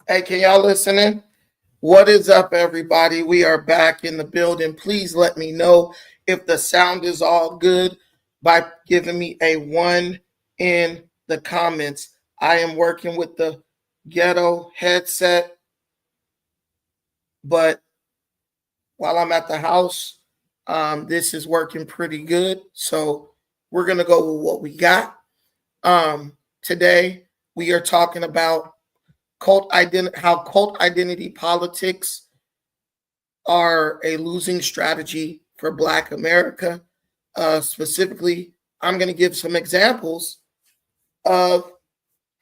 Hey, can y'all listen in? What is up, everybody? We are back in the building. Please let me know if the sound is all good by giving me a one in the comments. I am working with the ghetto headset, but while I'm at the house, this is working pretty good. So we're going to go with what we got. Today, we are talking about how cult identity politics are a losing strategy for Black America. Specifically, I'm going to give some examples of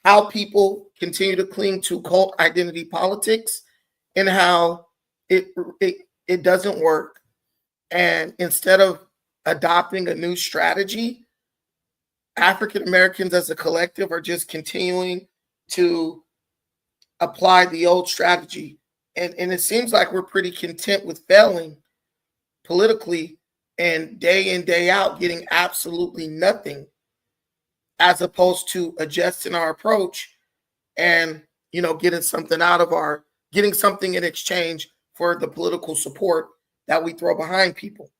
how people continue to cling to cult identity politics and how it it, it doesn't work. And instead of adopting a new strategy, African Americans as a collective are just continuing to apply the old strategy. And it seems like we're pretty content with failing politically and day in, day out, getting absolutely nothing, as opposed to adjusting our approach and, getting something in exchange for the political support that we throw behind people.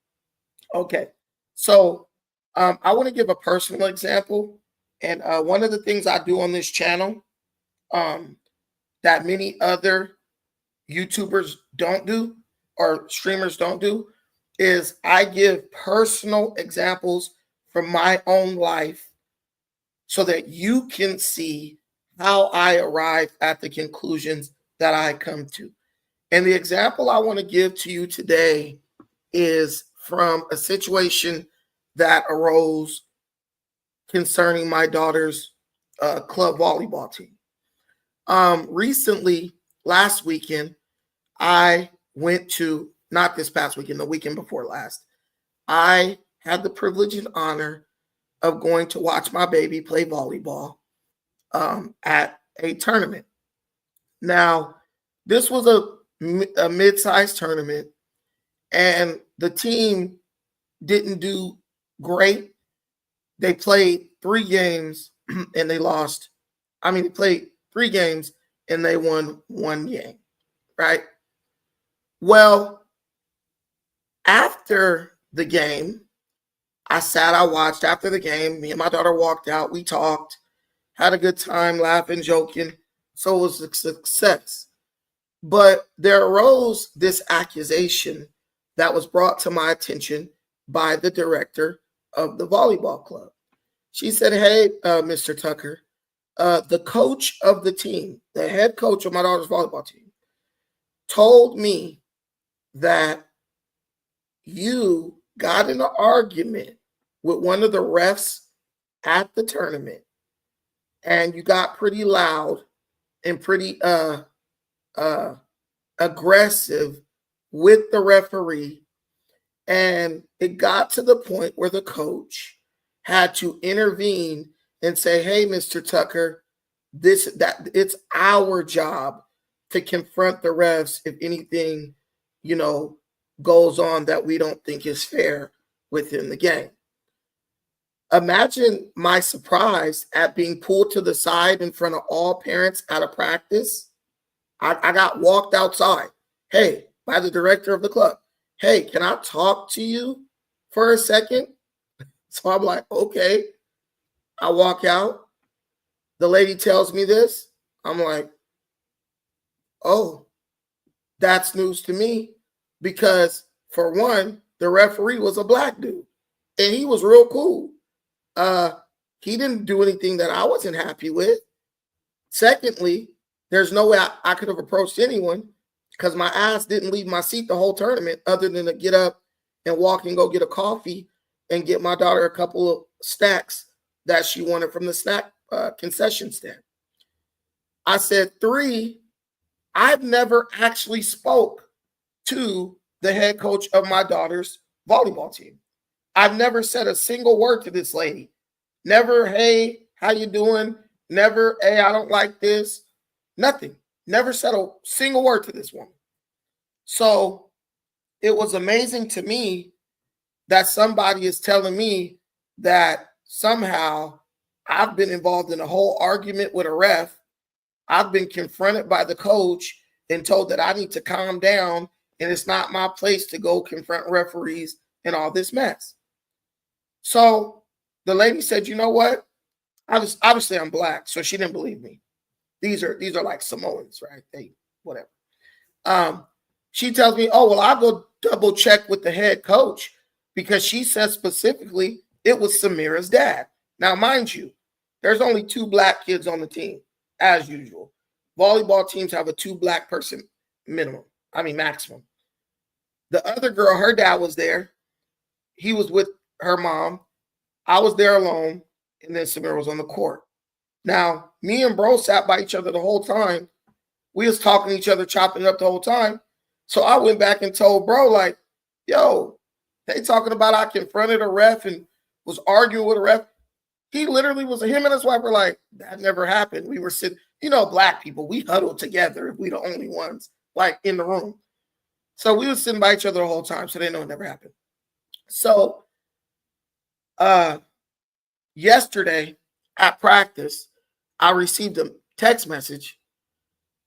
Okay. So I want to give a personal example. And one of the things I do on this channel um, that many other YouTubers don't do or streamers don't do is I give personal examples from my own life so that you can see how I arrive at the conclusions that I come to. And the example I want to give to you today is from a situation that arose concerning my daughter's club volleyball team. Recently, last weekend, I went to, not this past weekend, the weekend before last, I had the privilege and honor of going to watch my baby play volleyball at a tournament. Now, this was a mid-sized tournament, and the team didn't do great. They played 3 games and they lost. They played 3 games and they won 1 game, right? Well, after the game, I watched after the game. Me and my daughter walked out. We talked, had a good time, laughing, joking. So it was a success. But there arose this accusation that was brought to my attention by the director of the volleyball club. She said, "Hey, Mr. Tucker, the coach of the team, the head coach of my daughter's volleyball team, told me that you got in an argument with one of the refs at the tournament and you got pretty loud and pretty aggressive with the referee, and it got to the point where the coach had to intervene and say, hey, Mr. Tucker, it's our job to confront the refs if anything, goes on that we don't think is fair within the game." Imagine my surprise at being pulled to the side in front of all parents at a practice. I got walked outside. Hey, by the director of the club. Hey, can I talk to you for a second? So I'm like, okay. I walk out. The lady tells me this. I'm like, oh, that's news to me, because for one, the referee was a Black dude and he was real cool. He didn't do anything that I wasn't happy with. Secondly, there's no way I could have approached anyone because my ass didn't leave my seat the whole tournament other than to get up and walk and go get a coffee and get my daughter a couple of snacks that she wanted from the snack concession stand. I said, 3, I've never actually spoke to the head coach of my daughter's volleyball team. I've never said a single word to this lady. Never, hey, how you doing? Never, hey, I don't like this. Nothing. Never said a single word to this woman. So it was amazing to me that somebody is telling me that somehow I've been involved in a whole argument with a ref I've been confronted by the coach and told that I need to calm down and it's not my place to go confront referees and all this mess. So the lady said, you know what? Obviously I'm black, so she didn't believe me. These are like Samoans, right? They whatever. She tells me, oh, well, I'll go double check with the head coach because she said specifically it was Samira's dad. Now, mind you, there's only 2 black kids on the team, as usual. Volleyball teams have a 2 black person maximum. The other girl, her dad was there. He was with her mom. I was there alone, and then Samira was on the court. Now, me and bro sat by each other the whole time. We was talking to each other, chopping it up the whole time. So I went back and told bro, like, yo, they talking about I confronted a ref and was arguing with a ref. He literally him and his wife were like, that never happened. We were sitting, black people, we huddled together if we the only ones, like, in the room. So we were sitting by each other the whole time, so they know it never happened. So yesterday at practice, I received a text message,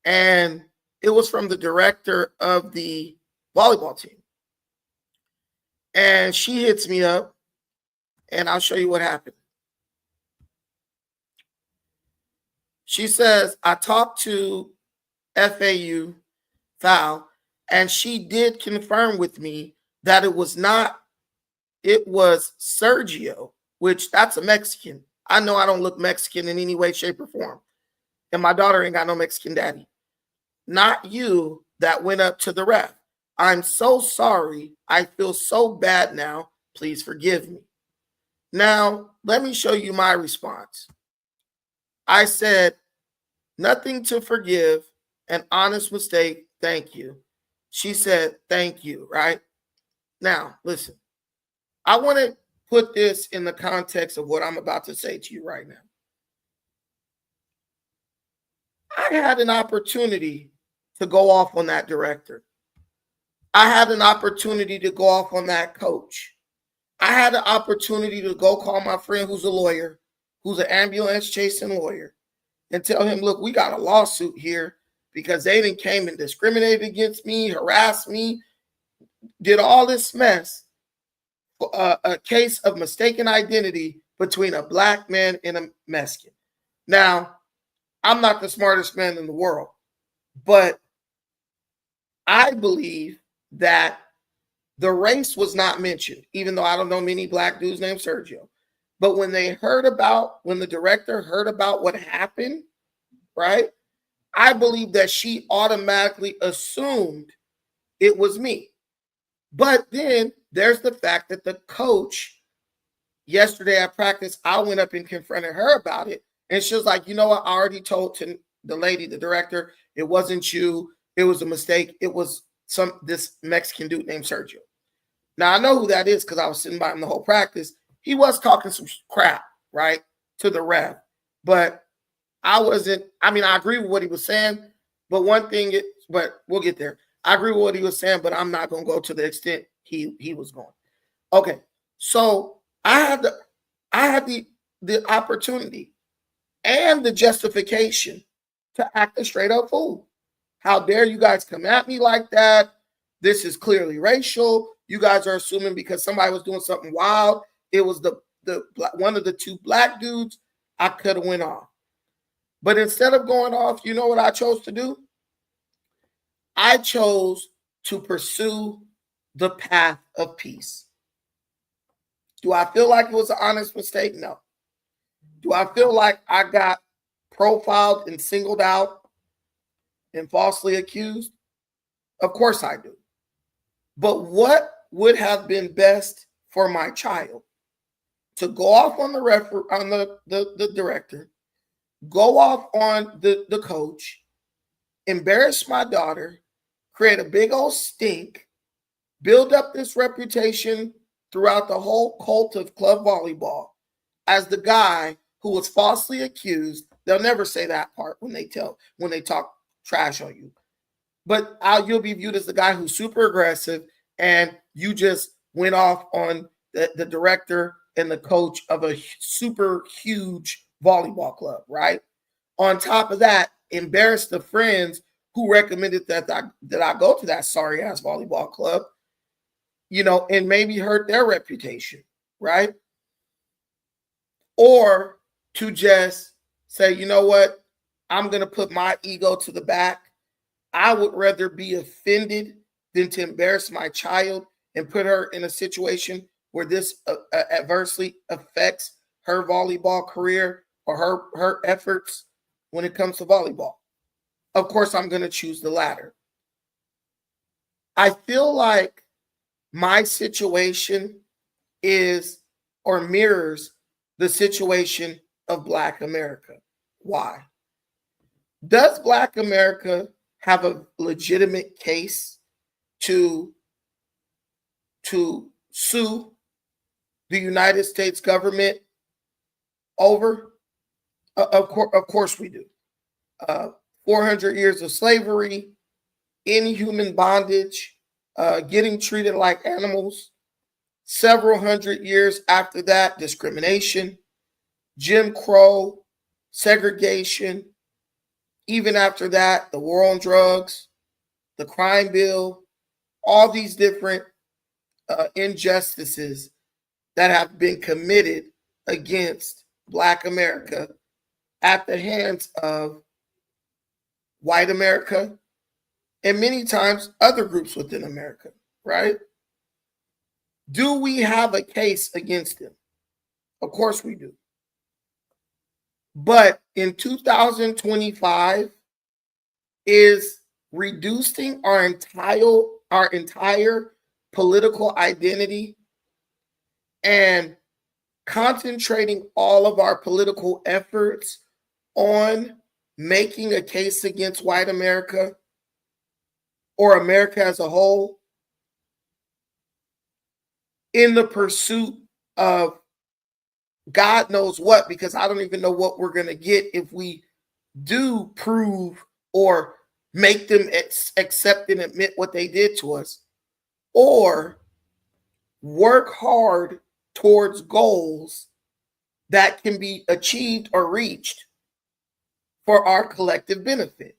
and it was from the director of the volleyball team. And she hits me up, and I'll show you what happened. She says, I talked to FAU Foul, and she did confirm with me that it was Sergio, which that's a Mexican. I know I don't look Mexican in any way, shape, or form. And my daughter ain't got no Mexican daddy. Not you that went up to the ref. I'm so sorry. I feel so bad now. Please forgive me. Now, let me show you my response. I said, nothing to forgive, an honest mistake, thank you. She said, thank you, right? Now, listen, I want to put this in the context of what I'm about to say to you right now. I had an opportunity to go off on that director. I had an opportunity to go off on that coach. I had an opportunity to go call my friend who's a lawyer, who's an ambulance chasing lawyer, and tell him, look, we got a lawsuit here because they didn't came and discriminated against me, harassed me, did all this mess. A case of mistaken identity between a black man and a Mexican. Now, I'm not the smartest man in the world, but I believe that the race was not mentioned, even though I don't know many black dudes named Sergio. But when the director heard about what happened, right, I believe that she automatically assumed it was me. But then there's the fact that the coach, yesterday at practice, I went up and confronted her about it. And she was like, you know what? I already told the lady, the director, it wasn't you. It was a mistake. It was this Mexican dude named Sergio. Now, I know who that is because I was sitting by him the whole practice. He was talking some crap, right, to the ref. But I agree with what he was saying. But but we'll get there. I agree with what he was saying, but I'm not going to go to the extent he was going. Okay, so I had the opportunity and the justification to act a straight up fool. How dare you guys come at me like that? This is clearly racial. You guys are assuming because somebody was doing something wild, it was the one of the 2 black dudes. I could have went off. But instead of going off, you know what I chose to do? I chose to pursue the path of peace. Do I feel like it was an honest mistake? No. Do I feel like I got profiled and singled out and falsely accused? Of course I do. But what would have been best for my child? To go off on the director, go off on the coach, embarrass my daughter, create a big old stink, build up this reputation throughout the whole cult of club volleyball as the guy who was falsely accused. They'll never say that part when they talk trash on you. But you'll be viewed as the guy who's super aggressive and you just went off on the director and the coach of a super huge volleyball club, right? On top of that, embarrass the friends who recommended that I go to that sorry ass volleyball club, and maybe hurt their reputation, right? Or to just say, you know what, I'm going to put my ego to the back. I would rather be offended than to embarrass my child and put her in a situation where this adversely affects her volleyball career or her efforts when it comes to volleyball. Of course, I'm going to choose the latter. I feel like my situation is or mirrors the situation of Black America. Why? Does Black America have a legitimate case to sue the United States government over? Of course we do. 400 years of slavery, inhuman bondage, getting treated like animals. Several hundred years after that, discrimination, Jim Crow, segregation. Even after that, the war on drugs, the crime bill, all these different injustices that have been committed against Black America at the hands of white America and many times other groups within America, right? Do we have a case against them? Of course we do. But in 2025, is reducing our entire political identity and concentrating all of our political efforts on making a case against white America or America as a whole in the pursuit of God knows what, because I don't even know what we're going to get if we do prove or make them accept and admit what they did to us, or work hard towards goals that can be achieved or reached for our collective benefit.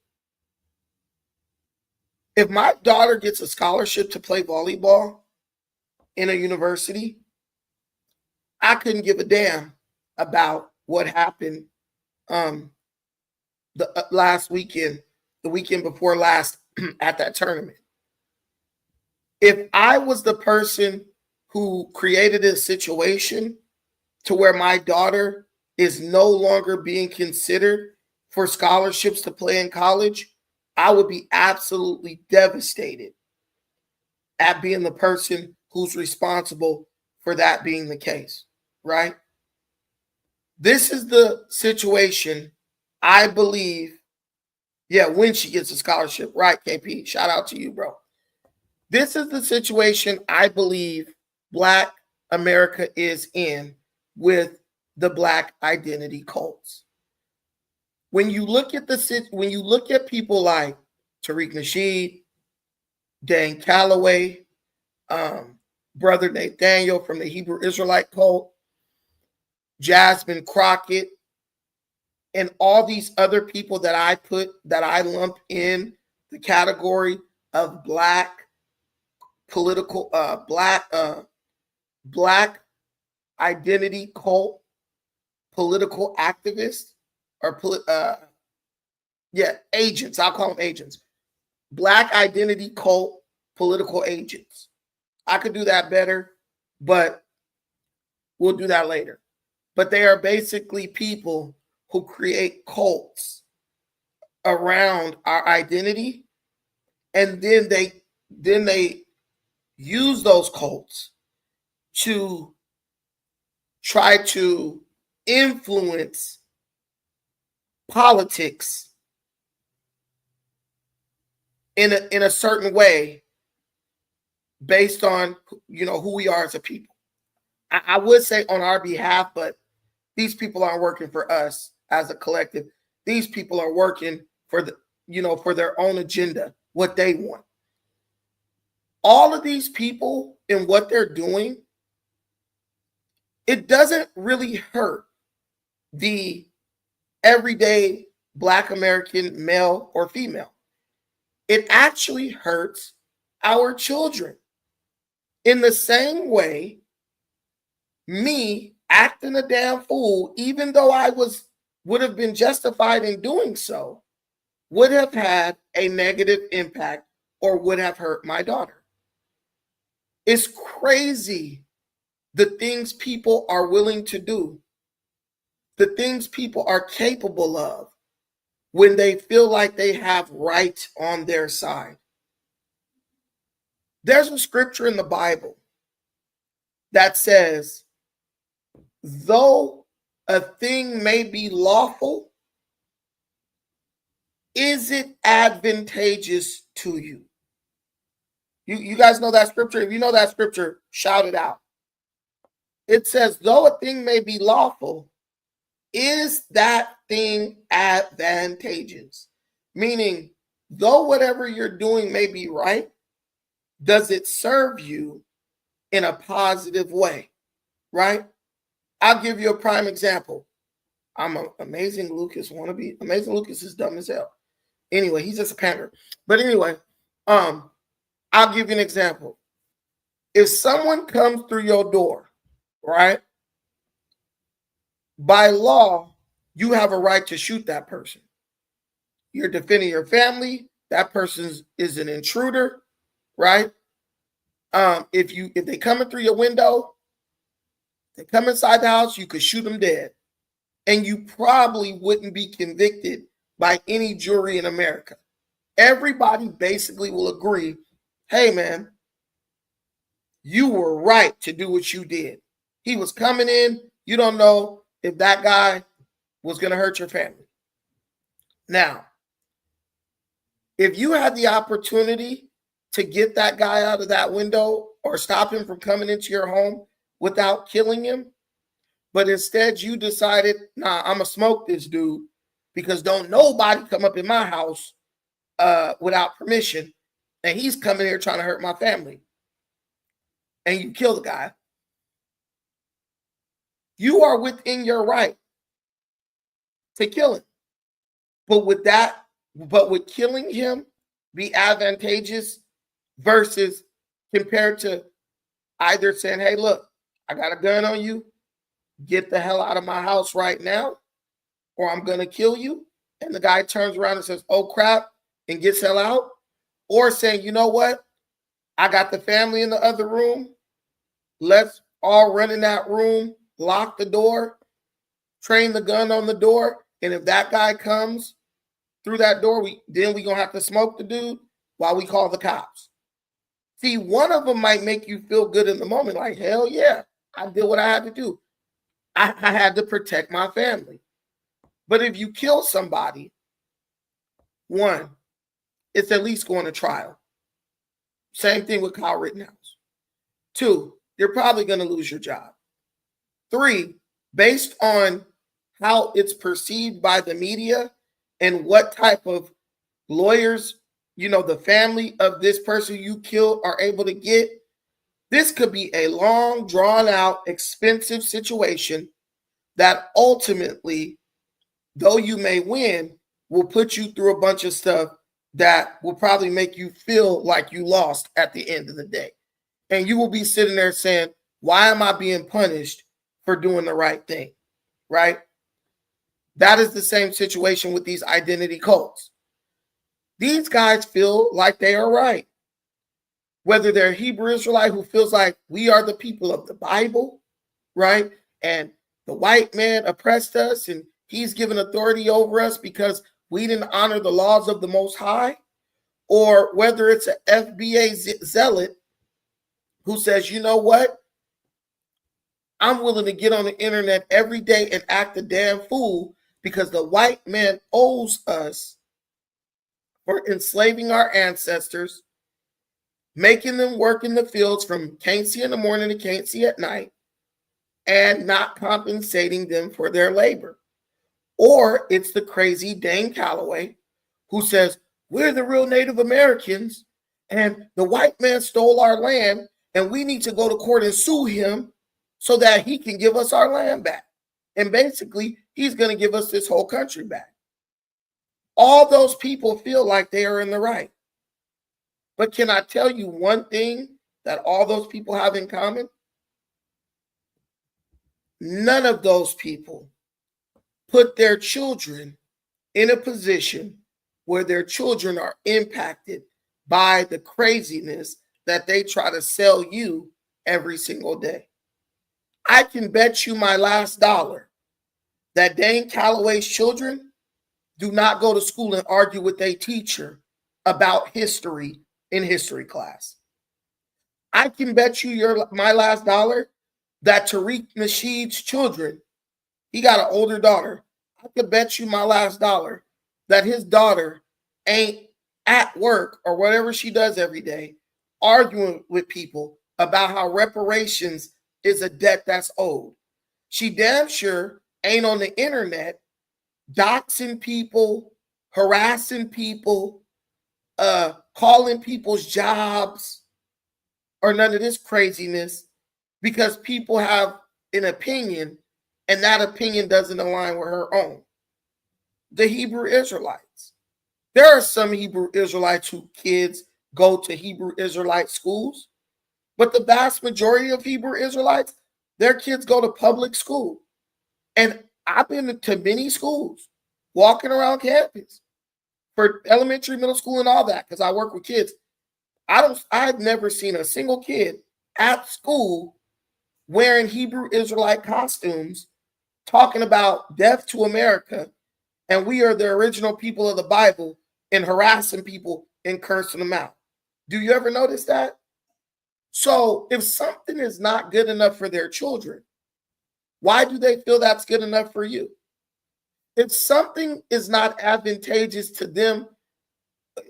If my daughter gets a scholarship to play volleyball in a university, I couldn't give a damn about what happened the last weekend, the weekend before last at that tournament. If I was the person who created a situation to where my daughter is no longer being considered for scholarships to play in college, I would be absolutely devastated at being the person who's responsible for that being the case, right? This is the situation I believe, when she gets a scholarship, right, KP? Shout out to you, bro. This is the situation I believe Black America is in with the Black identity cults. When you look at people like Tariq Nasheed, Dan Calloway, Brother Nathaniel from the Hebrew Israelite cult, Jasmine Crockett, and all these other people that I lump in the category of Black political, Black identity cult political activists, or agents. I'll call them agents. Black identity cult political agents. I could do that better, but we'll do that later. But they are basically people who create cults around our identity, and then they use those cults to try to influence politics in a certain way based on who we are as a people. I would say on our behalf, but these people aren't working for us as a collective. These people are working for for their own agenda, what they want. All of these people and what they're doing, it doesn't really hurt the everyday Black American male or female. It actually hurts our children. In the same way, me acting a damn fool, even though I would have been justified in doing so, would have had a negative impact or would have hurt my daughter. It's crazy the things people are willing to do, the things people are capable of when they feel like they have right on their side. There's a scripture in the Bible that says, though a thing may be lawful, is it advantageous to you? You guys know that scripture? If you know that scripture, shout it out. It says, though a thing may be lawful, is that thing advantageous? Meaning, though whatever you're doing may be right, does it serve you in a positive way? Right? I'll give you a prime example. I'm an Amazing Lucas wannabe. Amazing Lucas is dumb as hell. Anyway, he's just a pander. But anyway, I'll give you an example. If someone comes through your door, right? By law, you have a right to shoot that person. You're defending your family. That person is an intruder, right? If they come in through your window, they come inside the house, you could shoot them dead. And you probably wouldn't be convicted by any jury in America. Everybody basically will agree, hey, man, you were right to do what you did. He was coming in. You don't know if that guy was going to hurt your family. Now, if you had the opportunity to get that guy out of that window or stop him from coming into your home without killing him, but instead you decided, nah, I'm going to smoke this dude because don't nobody come up in my house without permission, and he's coming here trying to hurt my family, and you kill the guy, you are within your right to kill him. But would killing him be advantageous versus compared to either saying, hey, look, I got a gun on you, get the hell out of my house right now, or I'm going to kill you, and the guy turns around and says, oh, crap, and gets hell out, or saying, you know what, I got the family in the other room, let's all run in that room, lock the door, train the gun on the door, and if that guy comes through that door, we're going to have to smoke the dude while we call the cops. See, one of them might make you feel good in the moment, like, hell yeah, I did what I had to do. I had to protect my family. But if you kill somebody, one, it's at least going to trial. Same thing with Kyle Rittenhouse. Two, you're probably going to lose your job. Three, based on how it's perceived by the media and what type of lawyers, the family of this person you killed are able to get, this could be a long, drawn-out, expensive situation that ultimately, though you may win, will put you through a bunch of stuff that will probably make you feel like you lost at the end of the day. And you will be sitting there saying, why am I being punished for doing the right thing, right? That is the same situation with these identity cults. These guys feel like they are right. Whether they're Hebrew Israelite who feels like we are the people of the Bible, right? And the white man oppressed us and he's given authority over us because we didn't honor the laws of the Most High, or whether it's an FBA zealot who says, you know what? I'm willing to get on the internet every day and act a damn fool because the white man owes us for enslaving our ancestors, making them work in the fields from can't see in the morning to can't see at night, and not compensating them for their labor. Or it's the crazy Dane Calloway who says, we're the real Native Americans and the white man stole our land and we need to go to court and sue him so that he can give us our land back. And basically, he's going to give us this whole country back. all those people feel like they are in the right. But can I tell you one thing that all those people have in common? None of those people put their children in a position where their children are impacted by the craziness that they try to sell you every single day. I can bet you my last dollar that Dane Calloway's children do not go to school and argue with a teacher about history in history class. I can bet you my last dollar that Tariq Nasheed's children, he got an older daughter. I could bet you my last dollar that his daughter ain't at work or whatever she does every day arguing with people about how reparations is a debt that's owed. She damn sure ain't on the internet doxing people, harassing people, calling people's jobs, or none of this craziness because people have an opinion and that opinion doesn't align with her own. The Hebrew Israelites. There are some Hebrew Israelites whose kids go to Hebrew Israelite schools, but the vast majority of Hebrew Israelites, their kids go to public school. And I've been to many schools, walking around campus for elementary, middle school, and all that, because I work with kids. I've never seen a single kid at school wearing Hebrew Israelite costumes, talking about death to America, and we are the original people of the Bible, and harassing people and cursing them out. Do you ever notice that? So if something is not good enough for their children, why do they feel that's good enough for you? If something is not advantageous to them,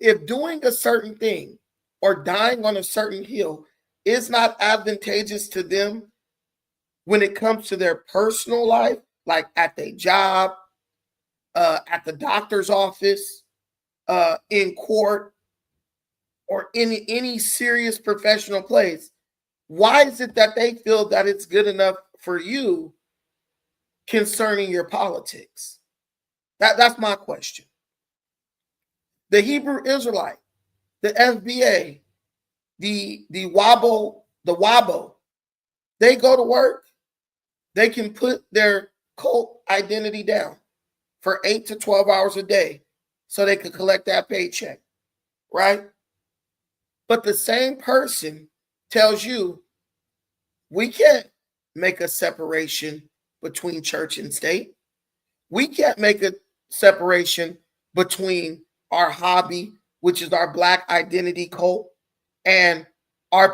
if doing a certain thing or dying on a certain hill is not advantageous to them when it comes to their personal life, like at their job, at the doctor's office, in court, or any serious professional place, why is it that they feel that it's good enough for you concerning your politics? That's my question. The Hebrew Israelite, the FBA, the WABO, they go to work, they can put their cult identity down for 8 to 12 hours a day so they can collect that paycheck, right? But the same person tells you, we can't make a separation between church and state. We can't make a separation between our hobby, which is our Black identity cult, and our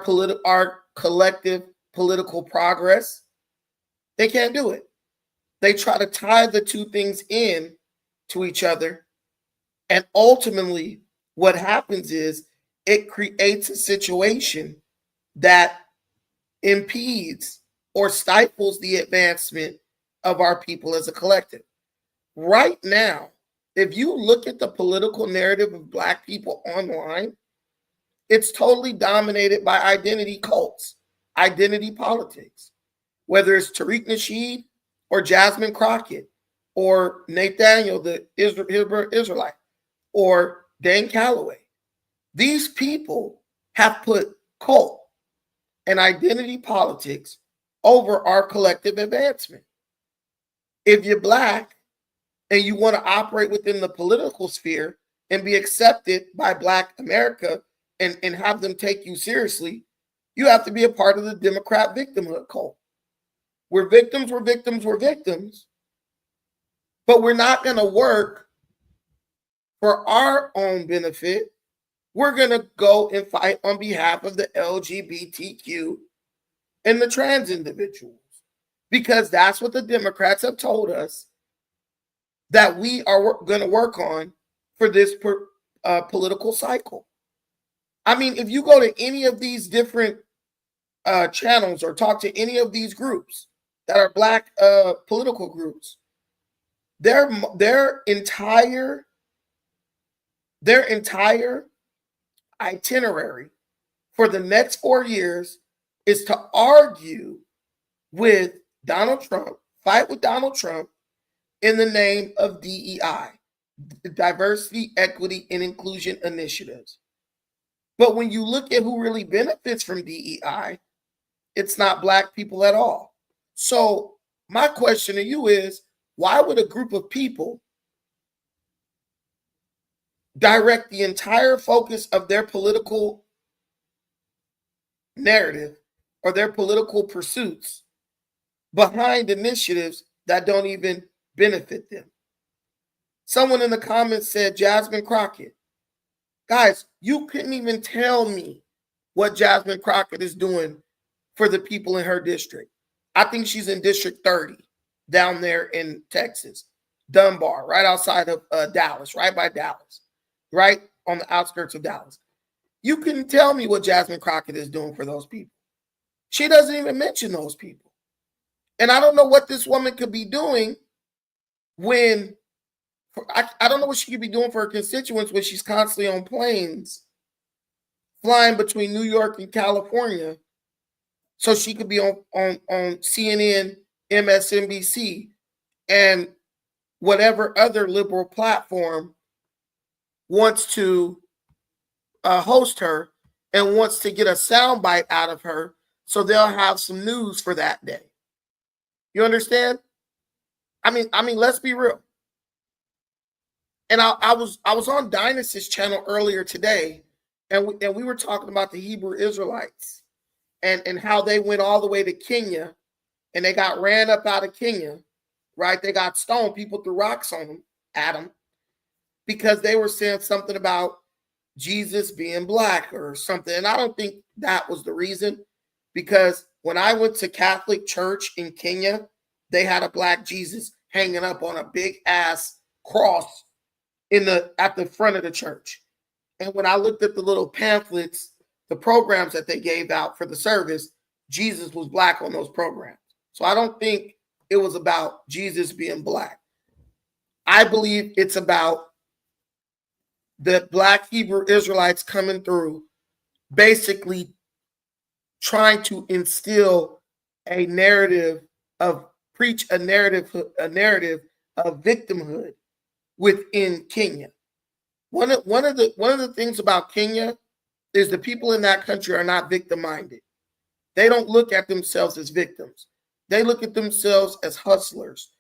collective political progress. They can't do it. They try to tie the two things in to each other. And ultimately, what happens is it creates a situation that impedes or stifles the advancement of our people as a collective. Right now, if you look at the political narrative of Black people online, it's totally dominated by identity cults, identity politics, whether it's Tariq Nasheed or Jasmine Crockett or Nathaniel, the Hebrew Israelite, or Dane Calloway. These people have put cult and identity politics over our collective advancement. If you're Black and you want to operate within the political sphere and be accepted by Black America and have them take you seriously, you have to be a part of the Democrat victimhood cult. We're victims, but we're not going to work for our own benefit. We're going to go and fight on behalf of the LGBTQ and the trans individuals, because that's what the Democrats have told us that we are going to work on for this political cycle. I mean, if you go to any of these different channels or talk to any of these groups that are Black political groups, their entire itinerary for the next 4 years is to argue with Donald Trump, fight with Donald Trump in the name of DEI. diversity, equity, and inclusion initiatives. But when you look at who really benefits from DEI, it's not Black people at all. So my question to you is, why would a group of people direct the entire focus of their political narrative or their political pursuits behind initiatives that don't even benefit them? Someone in the comments said Jasmine Crockett. Guys, you couldn't even tell me what Jasmine Crockett is doing for the people in her district. I think she's in District 30 down there in Texas, Dunbar, right outside of Dallas, right by Dallas, right on the outskirts of Dallas. You couldn't tell me what Jasmine Crockett is doing for those people. She doesn't even mention those people. And I don't know what this woman could be doing when I don't know what she could be doing for her constituents when she's constantly on planes flying between New York and California, so she could be on CNN, MSNBC, and whatever other liberal platform wants to host her and wants to get a soundbite out of her so they'll have some news for that day. You understand? I mean, let's be real. And I was on Dynasty's channel earlier today, and we were talking about the Hebrew Israelites and how they went all the way to Kenya, and they got ran up out of Kenya, right? They got stoned. People threw rocks on them, at them, because they were saying something about Jesus being Black or something. And I don't think that was the reason, because when I went to Catholic church in Kenya, they had a Black Jesus hanging up on a big ass cross at the front of the church. And when I looked at the little pamphlets, the programs that they gave out for the service, Jesus was Black on those programs. So I don't think it was about Jesus being Black. I believe it's about the Black Hebrew Israelites coming through, basically trying to instill a narrative of victimhood within Kenya. One of the things about Kenya is the people in that country are not victim-minded. They don't look at themselves as victims. They look at themselves as hustlers.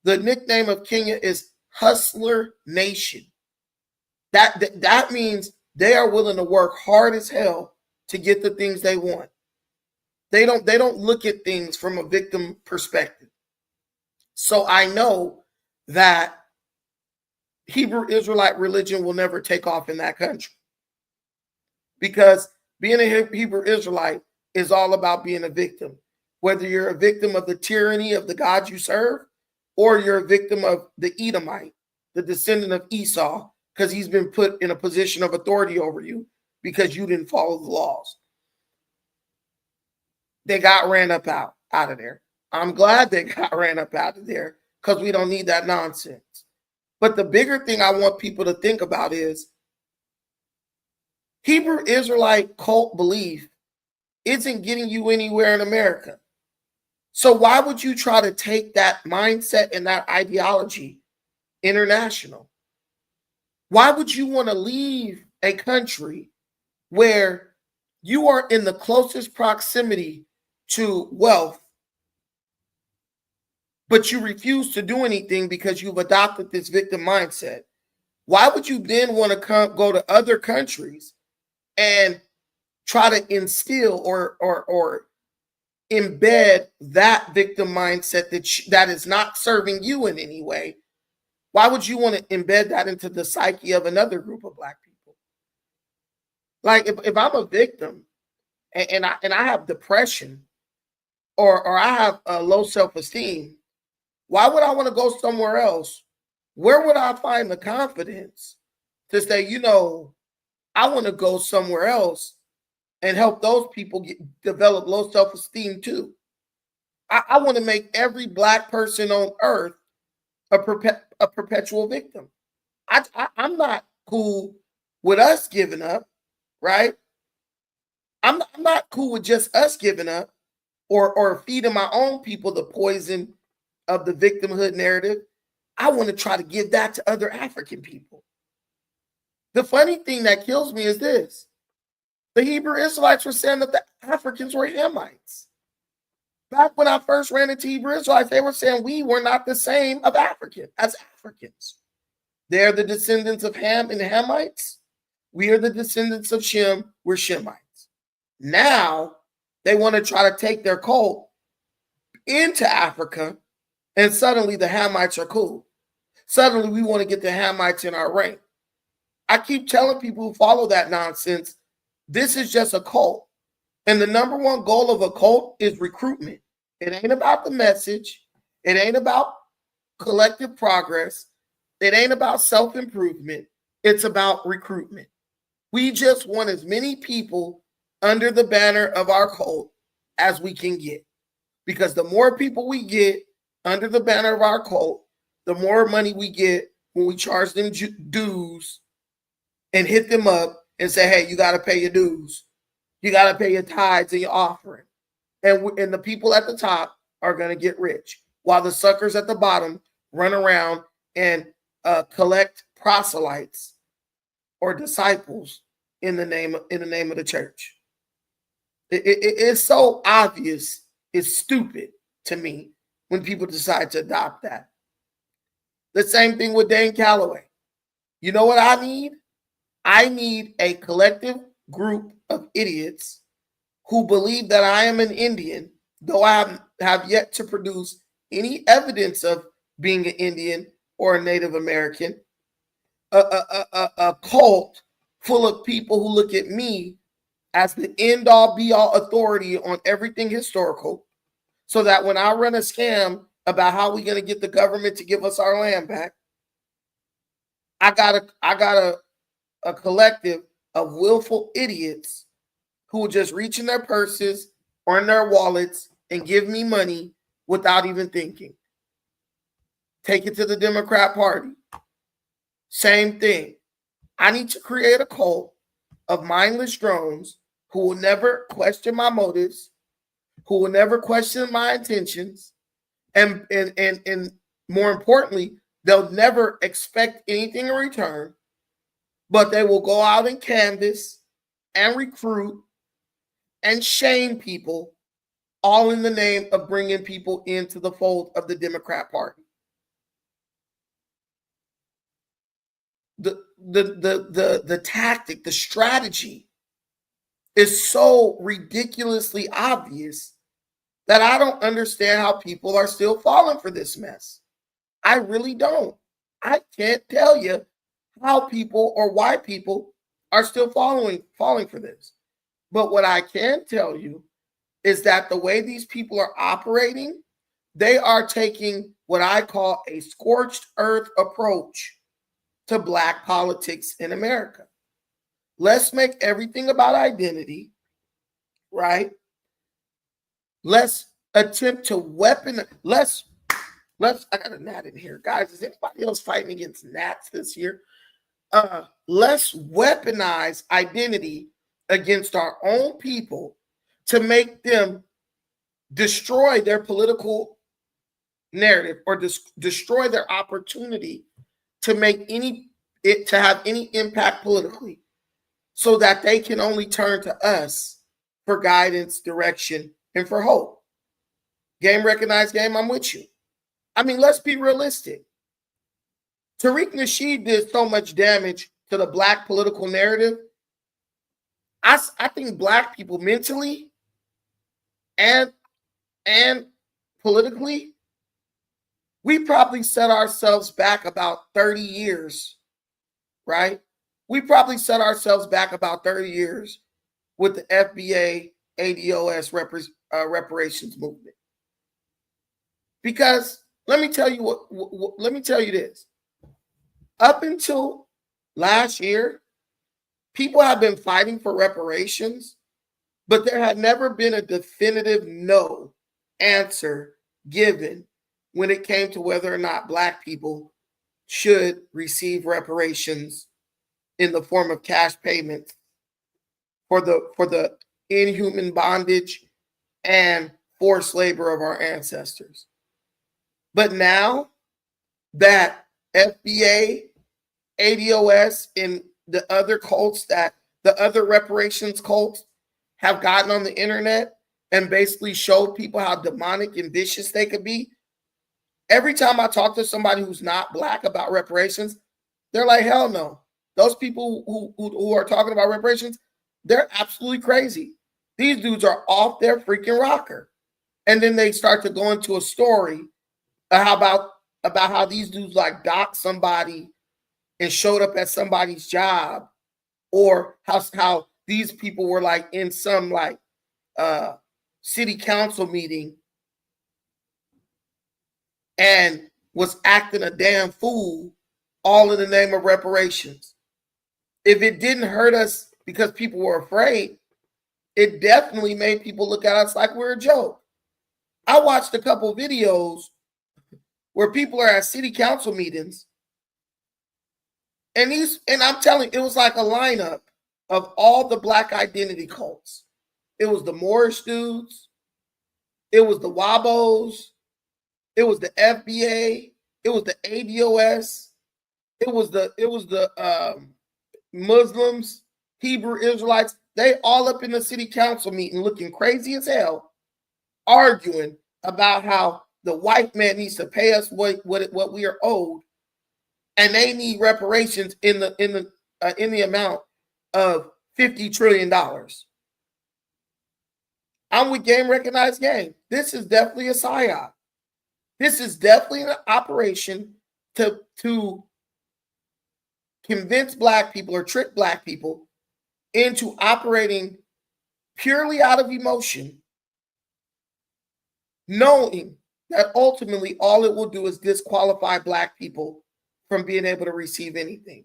The nickname of Kenya is Hustler Nation. That means they are willing to work hard as hell to get the things they want. They don't look at things from a victim perspective. So I know that Hebrew Israelite religion will never take off in that country, because being a Hebrew Israelite is all about being a victim. Whether you're a victim of the tyranny of the God you serve, or you're a victim of the Edomite, the descendant of Esau, because he's been put in a position of authority over you because you didn't follow the laws. They got ran up out of there. I'm glad they got ran up out of there, because we don't need that nonsense. But the bigger thing I want people to think about is Hebrew Israelite cult belief isn't getting you anywhere in America. So why would you try to take that mindset and that ideology international? Why would you want to leave a country where you are in the closest proximity to wealth, but you refuse to do anything because you've adopted this victim mindset? Why would you then want to go to other countries and try to instill or embed that victim mindset that is not serving you in any way? Why would you want to embed that into the psyche of another group of Black people? Like if I'm a victim and I have depression or I have a low self-esteem, why would I want to go somewhere else? Where would I find the confidence to say, I want to go somewhere else and help those people develop low self-esteem too? I want to make every Black person on earth a perpetual victim. I'm not cool with us giving up, right? I'm not cool with just us giving up or feeding my own people the poison of the victimhood narrative. I want to try to give that to other African people. The funny thing that kills me is this. The Hebrew Israelites were saying that the Africans were Hamites. Back when I first ran into Hebrew Israelites, they were saying we were not the same as Africans. They're the descendants of Ham and Hamites. We are the descendants of Shem. We're Shemites. Now they want to try to take their cult into Africa, and suddenly the Hamites are cool. Suddenly we want to get the Hamites in our rank. I keep telling people who follow that nonsense, this is just a cult. And the number one goal of a cult is recruitment. It ain't about the message. It ain't about collective progress. It ain't about self-improvement. It's about recruitment. We just want as many people under the banner of our cult as we can get. Because the more people we get under the banner of our cult, the more money we get when we charge them dues and hit them up and say, hey, you got to pay your dues. You got to pay your tithes and your offering. And the people at the top are going to get rich, while the suckers at the bottom run around and collect proselytes or disciples in the name of the church. It's so obvious. It's stupid to me when people decide to adopt that. The same thing with Dane Calloway. You know what I need? I need a collective group of idiots who believe that I am an Indian, though I have yet to produce any evidence of being an Indian or a Native American, a cult full of people who look at me as the end-all, be-all authority on everything historical, so that when I run a scam about how we're going to get the government to give us our land back, I got a collective of willful idiots who will just reach in their purses or in their wallets and give me money without even thinking. Take it to the Democrat Party. Same thing. I need to create a cult of mindless drones who will never question my motives, who will never question my intentions, and more importantly, they'll never expect anything in return, but they will go out and canvass and recruit and shame people, all in the name of bringing people into the fold of the Democrat Party. The tactic, the strategy is so ridiculously obvious that I don't understand how people are still falling for this mess. I really don't. I can't tell you how people or why people are still falling for this. But what I can tell you is that the way these people are operating, they are taking what I call a scorched earth approach to Black politics in America. Let's make everything about identity, right? Let's attempt to let's I got a gnat in here. Guys, is anybody else fighting against gnats this year? Let's weaponize identity against our own people to make them destroy their political narrative or destroy their opportunity to make to have any impact politically, so that they can only turn to us for guidance, direction, and for hope. Game recognized game, I'm with you. I mean, let's be realistic. Tariq Nasheed did so much damage to the Black political narrative. I think Black people mentally and politically, we probably set ourselves back about 30 years, right? We probably set ourselves back about 30 years with the FBA ADOS reparations movement. Because let me tell you let me tell you this. Up until last year, people have been fighting for reparations, but there had never been a definitive no answer given when it came to whether or not Black people should receive reparations in the form of cash payments for the inhuman bondage and forced labor of our ancestors. But now that FBA, ADOS, and the other cults, that the other reparations cults have gotten on the internet and basically showed people how demonic and vicious they could be. Every time I talk to somebody who's not Black about reparations, they're like, hell no. Those people who are talking about reparations, they're absolutely crazy. These dudes are off their freaking rocker. And then they start to go into a story about how these dudes like doxed somebody and showed up at somebody's job, or how these people were like in some like city council meeting and was acting a damn fool, all in the name of reparations. If it didn't hurt us because people were afraid, it definitely made people look at us like we're a joke. I watched a couple videos where people are at city council meetings, and I'm telling you, it was like a lineup of all the Black identity cults. It was the Moorish dudes, it was the Wabos, it was the FBA, it was the ADOS, it was the Muslims, Hebrew Israelites. They all up in the city council meeting looking crazy as hell, arguing about how the white man needs to pay us what we are owed, and they need reparations in the amount of $50 trillion. I'm with Game Recognized Game. This is definitely a psyop. This is definitely an operation to convince Black people or trick Black people into operating purely out of emotion, knowing that ultimately all it will do is disqualify Black people from being able to receive anything.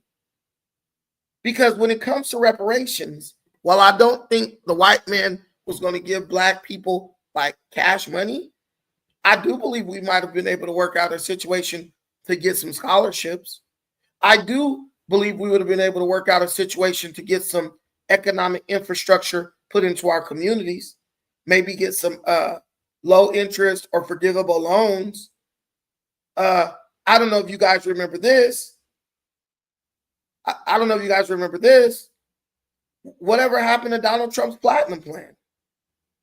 Because when it comes to reparations, while I don't think the white man was going to give Black people like cash money, I do believe we might have been able to work out a situation to get some scholarships. I do believe we would have been able to work out a situation to get some economic infrastructure put into our communities, maybe get some low interest or forgivable loans. I don't know if you guys remember this. I don't know if you guys remember this. Whatever happened to Donald Trump's platinum plan?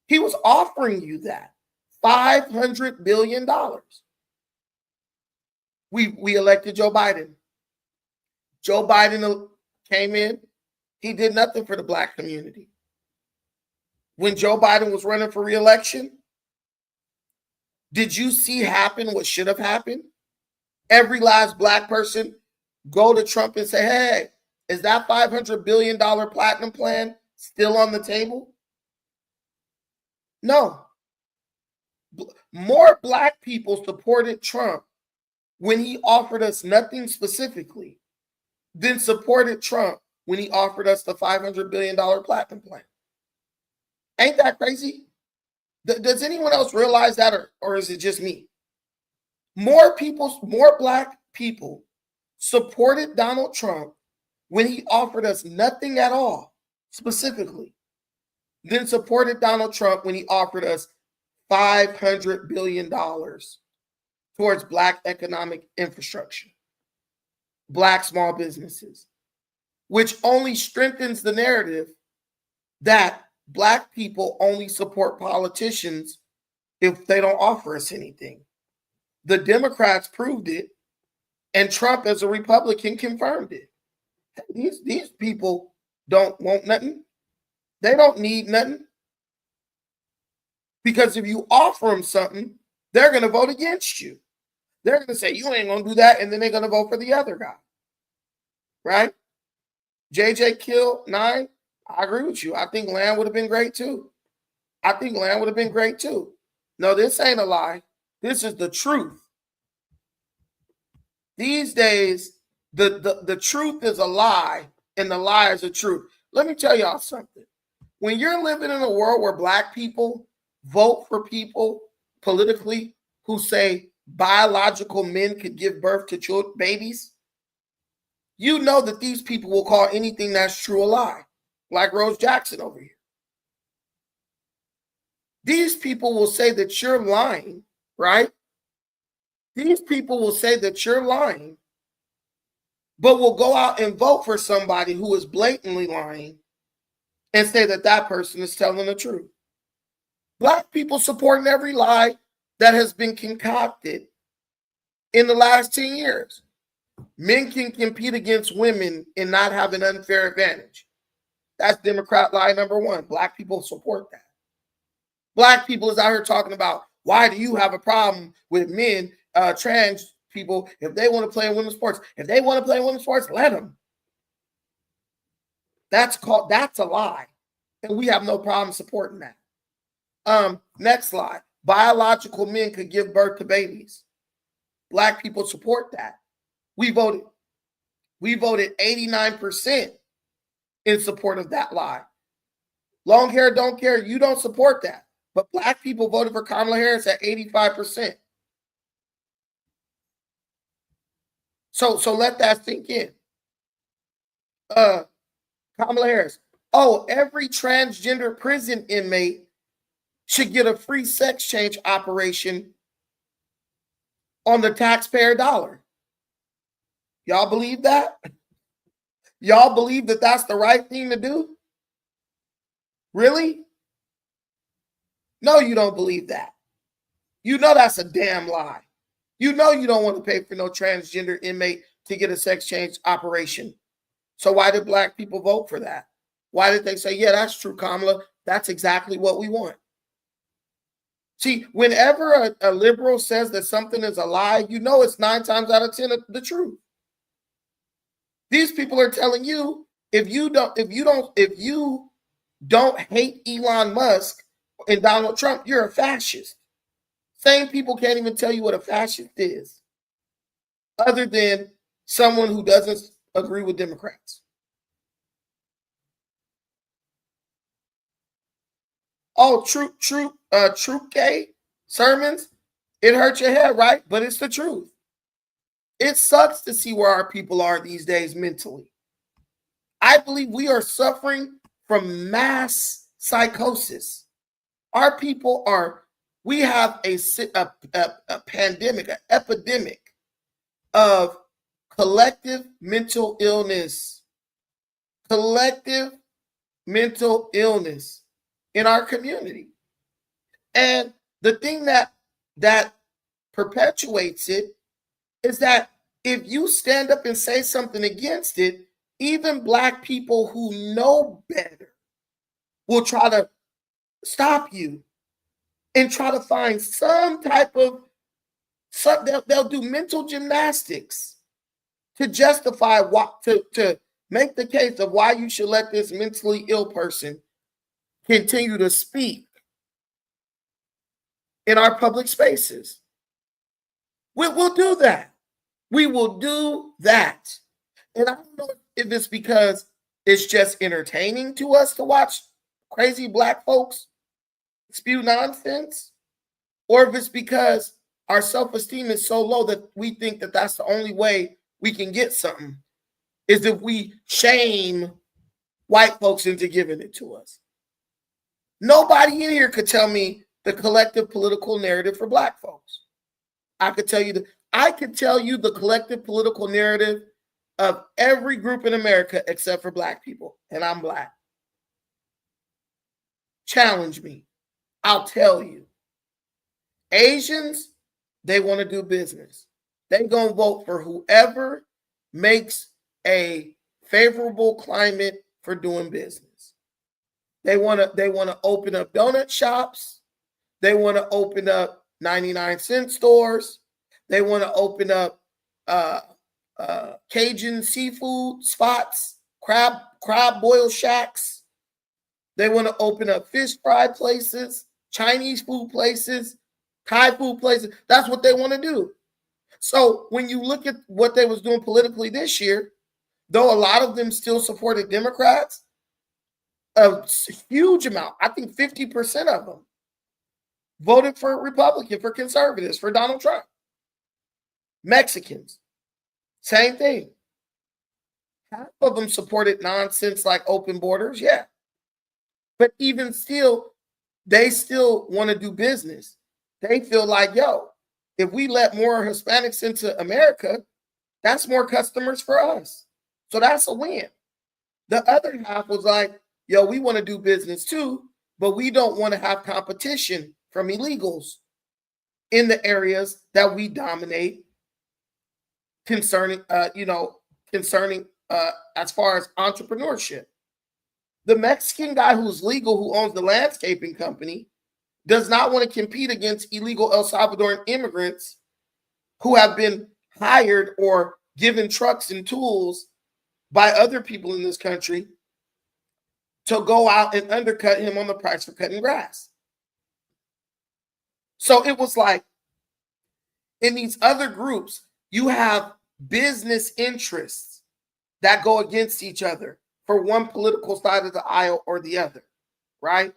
He was offering you that $500 billion. We elected Joe Biden. Joe Biden came in. He did nothing for the Black community. When Joe Biden was running for re-election, did you see happen what should have happened? Every last Black person go to Trump and say, hey, is that $500 billion platinum plan still on the table? No. More Black people supported Trump when he offered us nothing specifically than supported Trump when he offered us the $500 billion platinum plan. Ain't that crazy? Does anyone else realize that, or is it just me? More Black people supported Donald Trump when he offered us nothing at all, specifically, than supported Donald Trump when he offered us $500 billion towards Black economic infrastructure, Black small businesses, which only strengthens the narrative that Black people only support politicians if they don't offer us anything. The Democrats proved it, and Trump as a Republican confirmed it. These people don't want nothing. They don't need nothing. Because if you offer them something, they're going to vote against you. They're going to say, you ain't going to do that, and then they're going to vote for the other guy. Right? JJ killed 9. I agree with you. I think Land would have been great too. No, this ain't a lie. This is the truth. These days, the truth is a lie and the lie is a truth. Let me tell y'all something. When you're living in a world where Black people vote for people politically who say biological men could give birth to babies, you know that these people will call anything that's true a lie, like Rose Jackson over here. These people will say that you're lying, right? These people will say that you're lying, but will go out and vote for somebody who is blatantly lying and say that that person is telling the truth. Black people supporting every lie that has been concocted in the last 10 years. Men can compete against women and not have an unfair advantage. That's Democrat lie number one. Black people support that. Black people is out here talking about, why do you have a problem with men, trans people, if they want to play in women's sports? If they want to play in women's sports, let them. That's a lie. And we have no problem supporting that. Next slide. Biological men could give birth to babies. Black people support that. We voted 89% in support of that lie. Long hair, don't care. You don't support that. But Black people voted for Kamala Harris at 85%. So let that sink in. Kamala Harris. Oh, every transgender prison inmate should get a free sex change operation on the taxpayer dollar. Y'all believe that? Y'all believe that that's the right thing to do? Really? No, you don't believe that. You know that's a damn lie. You know you don't want to pay for no transgender inmate to get a sex change operation. So why did Black people vote for that? Why did they say, yeah, that's true, Kamala. That's exactly what we want. See, whenever a liberal says that something is a lie, you know it's 9 times out of 10 the truth. These people are telling you, if you don't hate Elon Musk and Donald Trump, you're a fascist. Same people can't even tell you what a fascist is, other than someone who doesn't agree with Democrats. Oh, true K sermons, it hurts your head, right? But it's the truth. It sucks to see where our people are these days mentally. I believe we are suffering from mass psychosis. Our people we have a pandemic, an epidemic of collective mental illness. Collective mental illness in our community. And the thing that perpetuates it is that if you stand up and say something against it, even Black people who know better will try to stop you and try to find some type of, they'll do mental gymnastics to justify to make the case of why you should let this mentally ill person continue to speak in our public spaces. We'll do that. We will do that. And I don't know if it's because it's just entertaining to us to watch crazy Black folks spew nonsense, or if it's because our self-esteem is so low that we think that that's the only way we can get something, is if we shame white folks into giving it to us. Nobody in here could tell me the collective political narrative for Black folks. I could tell you the collective political narrative of every group in America except for Black people, and I'm Black. Challenge me. I'll tell you. Asians, they want to do business. They're going to vote for whoever makes a favorable climate for doing business. They want to open up donut shops. They want to open up 99-cent stores. They want to open up Cajun seafood spots, crab boil shacks. They want to open up fish fry places, Chinese food places, Thai food places. That's what they want to do. So when you look at what they was doing politically this year, though a lot of them still supported Democrats, a huge amount, I think 50% of them, voted for Republican, for conservatives, for Donald Trump. Mexicans, same thing. Half of them supported nonsense like open borders, yeah. But even still, they still want to do business. They feel like, yo, if we let more Hispanics into America, that's more customers for us. So that's a win. The other half was like, yo, we want to do business too, but we don't want to have competition from illegals in the areas that we dominate concerning, as far as entrepreneurship. The Mexican guy who's legal, who owns the landscaping company, does not want to compete against illegal El Salvadoran immigrants who have been hired or given trucks and tools by other people in this country to go out and undercut him on the price for cutting grass. So it was like, in these other groups, you have business interests that go against each other for one political side of the aisle or the other, right?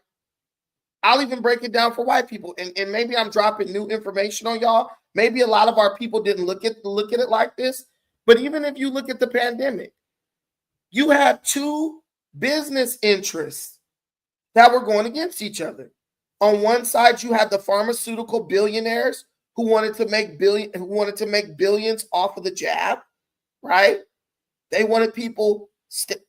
I'll even break it down for white people. And maybe I'm dropping new information on y'all. Maybe a lot of our people didn't look at it like this. But even if you look at the pandemic, you had two business interests that were going against each other. On one side, you had the pharmaceutical billionaires who wanted to make billions off of the jab, right? They wanted people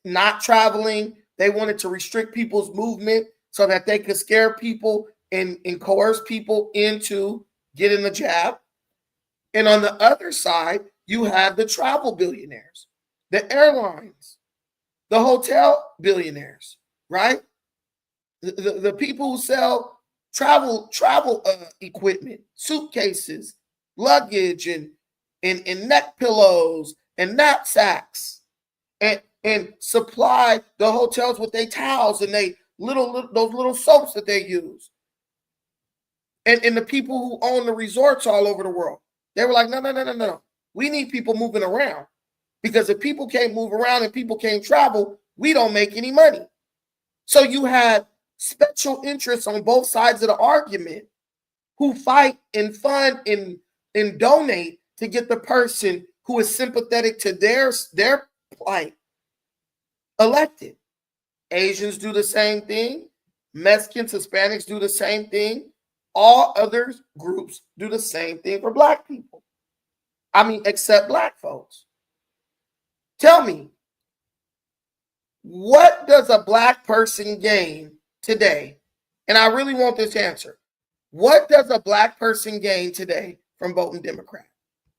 not traveling. They wanted to restrict people's movement so that they could scare people and coerce people into getting the jab. And on the other side, you have the travel billionaires, the airlines, the hotel billionaires, right? The people who sell travel equipment, suitcases, luggage, and neck pillows and knapsacks, and supply the hotels with their towels and those little soaps that they use. And the people who own the resorts all over the world, they were like, no. We need people moving around, because if people can't move around and people can't travel, we don't make any money. So you had special interests on both sides of the argument who fight and fund and donate to get the person who is sympathetic to their plight elected. Asians do the same thing. Mexicans, Hispanics do the same thing. All other groups do the same thing for Black people. I mean, except Black folks. Tell me, what does a Black person gain today? And I really want this answer. What does a Black person gain today from voting Democrat?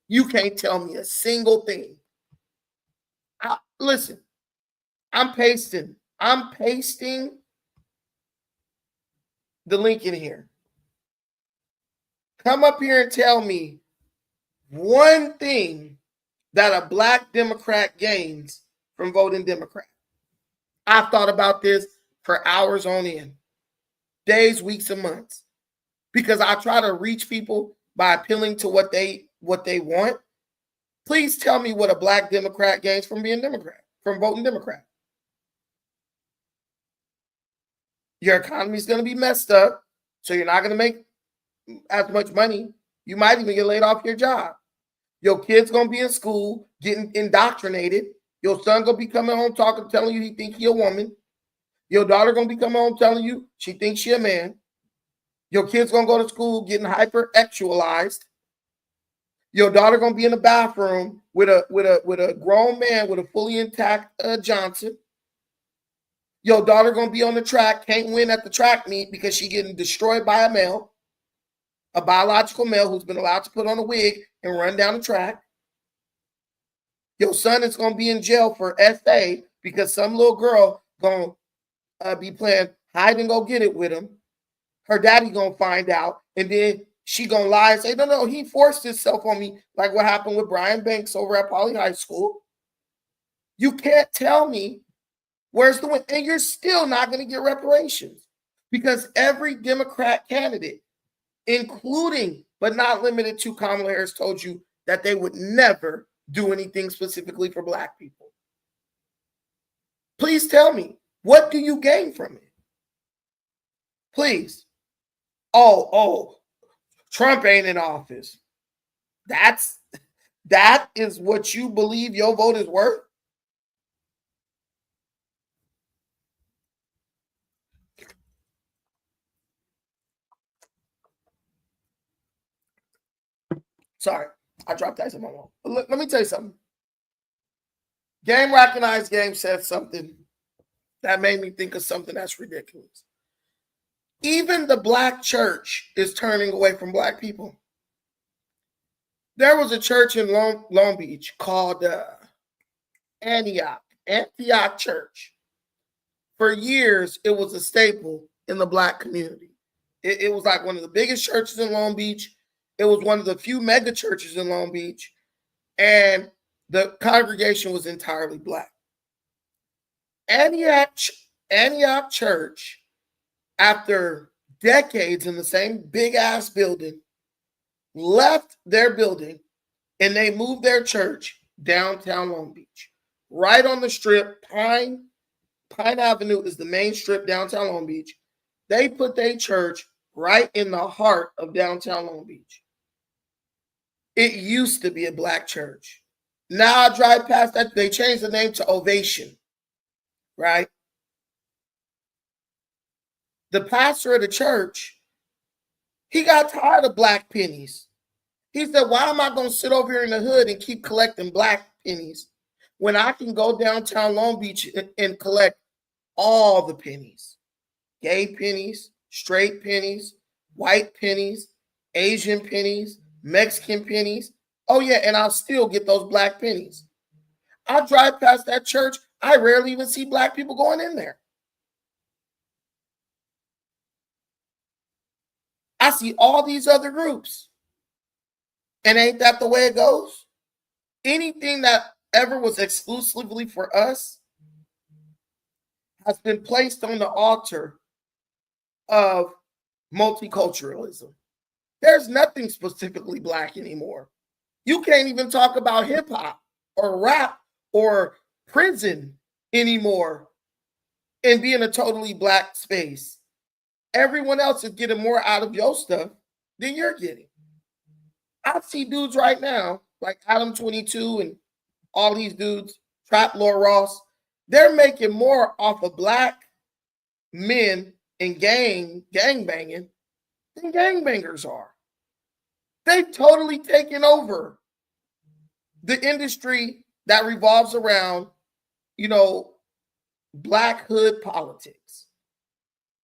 You can't tell me a single thing. Listen, I'm pasting the link in here. Come up here and tell me one thing that a Black Democrat gains from voting Democrat. I've thought about this for hours on end, days, weeks, and months, because I try to reach people by appealing to what they want. Please tell me what a Black Democrat gains from being Democrat, from voting Democrat. Your economy is going to be messed up, so you're not going to make as much money. You might even get laid off your job. Your kid's going to be in school getting indoctrinated. Your son going to be coming home telling you he thinks he a woman. Your daughter going to be coming home telling you she thinks she a man. Your kid's going to go to school getting hyper-sexualized. Your daughter going to be in the bathroom with a grown man with a fully intact Johnson. Your daughter going to be on the track, can't win at the track meet because she's getting destroyed by a male, a biological male who's been allowed to put on a wig and run down the track. Your son is going to be in jail for SA because some little girl going to be playing hide and go get it with him. Her daddy going to find out, and then she going to lie and say, no, he forced himself on me, like what happened with Brian Banks over at Poly High School. You can't tell me where's the win, and you're still not going to get reparations, because every Democrat candidate, including but not limited to Kamala Harris, told you that they would never do anything specifically for Black people. Please tell me, what do you gain from it? Please. Oh, Trump ain't in office. That is what you believe your vote is worth? Sorry, I dropped ice on my wall. Let me tell you something. Game Recognized Game said something that made me think of something that's ridiculous. Even the black church is turning away from black people. There was a church in Long Beach called Antioch Church. For years, it was a staple in the black community. It was like one of the biggest churches in Long Beach. It was one of the few mega churches in Long Beach. And the congregation was entirely black. Antioch Church, after decades in the same big-ass building, left their building and they moved their church downtown Long Beach. Right on the strip, Pine Avenue is the main strip downtown Long Beach. They put their church right in the heart of downtown Long Beach. It used to be a black church. Now I drive past that, they changed the name to Ovation, right? The pastor of the church, he got tired of black pennies. He said, why am I going to sit over here in the hood and keep collecting black pennies when I can go downtown Long Beach and collect all the pennies? Gay pennies, straight pennies, white pennies, Asian pennies, Mexican pennies. Oh yeah, and I'll still get those black pennies. I drive past that church. I rarely even see black people going in there. I see all these other groups. And ain't that the way it goes? Anything that ever was exclusively for us has been placed on the altar of multiculturalism. There's nothing specifically black anymore. You can't even talk about hip hop or rap or prison anymore and be in a totally black space. Everyone else is getting more out of your stuff than you're getting. I see dudes right now, like Adam 22 and all these dudes, Trap Lord Ross, they're making more off of black men and gang banging than gangbangers are. They've totally taken over the industry that revolves around, black hood politics.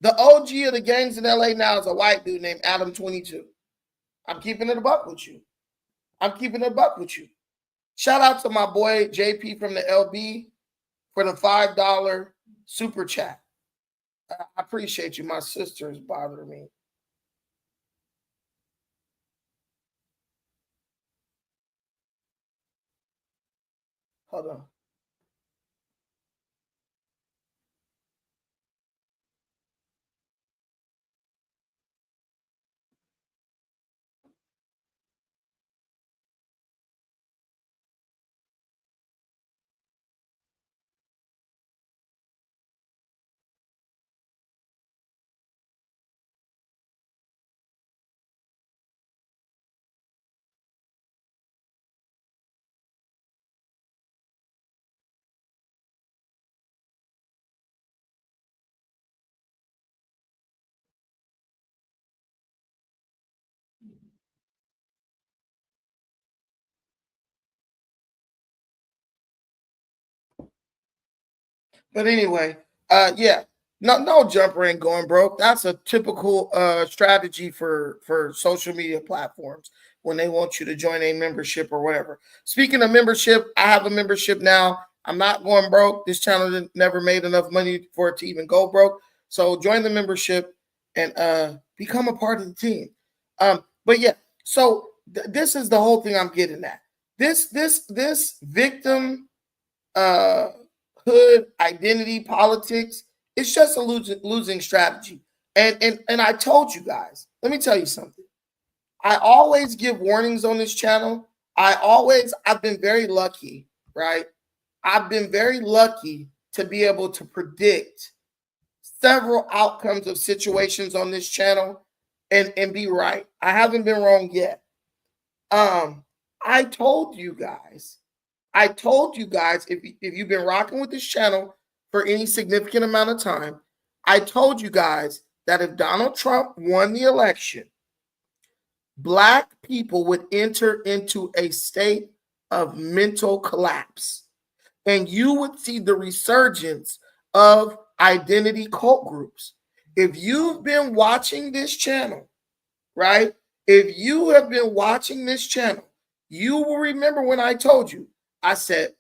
The OG of the gangs in LA now is a white dude named Adam 22. I'm keeping it a buck with you. Shout out to my boy JP from the LB for the $5 super chat. I appreciate you. My sister is bothering me. Hold on. But anyway, no jumper ain't going broke. That's a typical strategy for social media platforms when they want you to join a membership or whatever. Speaking of membership, I have a membership now. I'm not going broke. This channel never made enough money for it to even go broke. So join the membership and become a part of the team. But yeah, so this is the whole thing I'm getting at. This victim hood identity politics, it's just a losing strategy. And I told you guys, let me tell you something. I always give warnings on this channel. I've been very lucky, right? I've been very lucky to be able to predict several outcomes of situations on this channel and be right. I haven't been wrong yet. I told you guys, if you've been rocking with this channel for any significant amount of time, I told you guys that if Donald Trump won the election, Black people would enter into a state of mental collapse. And you would see the resurgence of identity cult groups. If you've been watching this channel, right? If you have been watching this channel, you will remember when I told you, I said,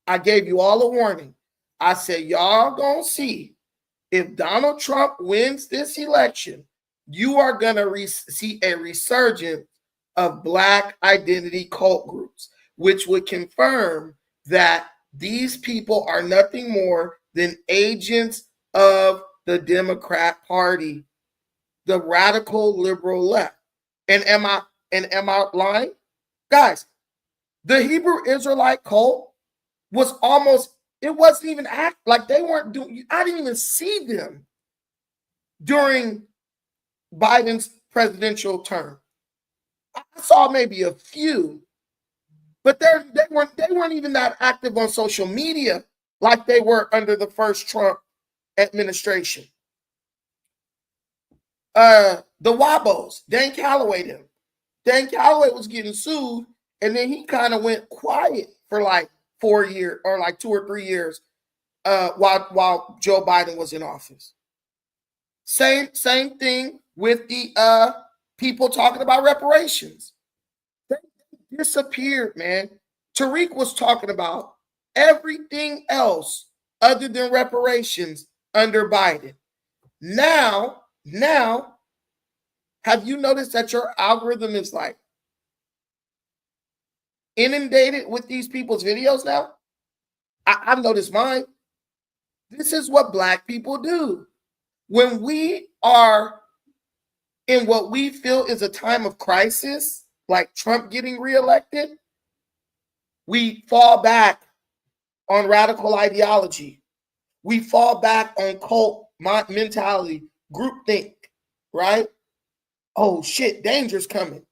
I gave you all a warning. I said, y'all gonna see if Donald Trump wins this election, you are gonna see a resurgence of Black identity cult groups, which would confirm that these people are nothing more than agents of the Democrat Party, the radical liberal left. And am I lying? Guys, the Hebrew Israelite cult was almost, it wasn't even act like they weren't doing, I didn't even see them during Biden's presidential term. I saw maybe a few, but they weren't even that active on social media like they were under the first Trump administration. The Wabos, Dan Calloway, Dan Calloway was getting sued, and then he kind of went quiet for like 4 years or like 2 or 3 years while Joe Biden was in office. Same thing with the people talking about reparations. They disappeared, man. Tariq was talking about everything else other than reparations under Biden. Now, have you noticed that your algorithm is like inundated with these people's videos now? I've noticed mine. This is what Black people do. When we are in what we feel is a time of crisis, like Trump getting reelected, we fall back on radical ideology. We fall back on cult mentality, groupthink, right? Oh shit, danger's coming.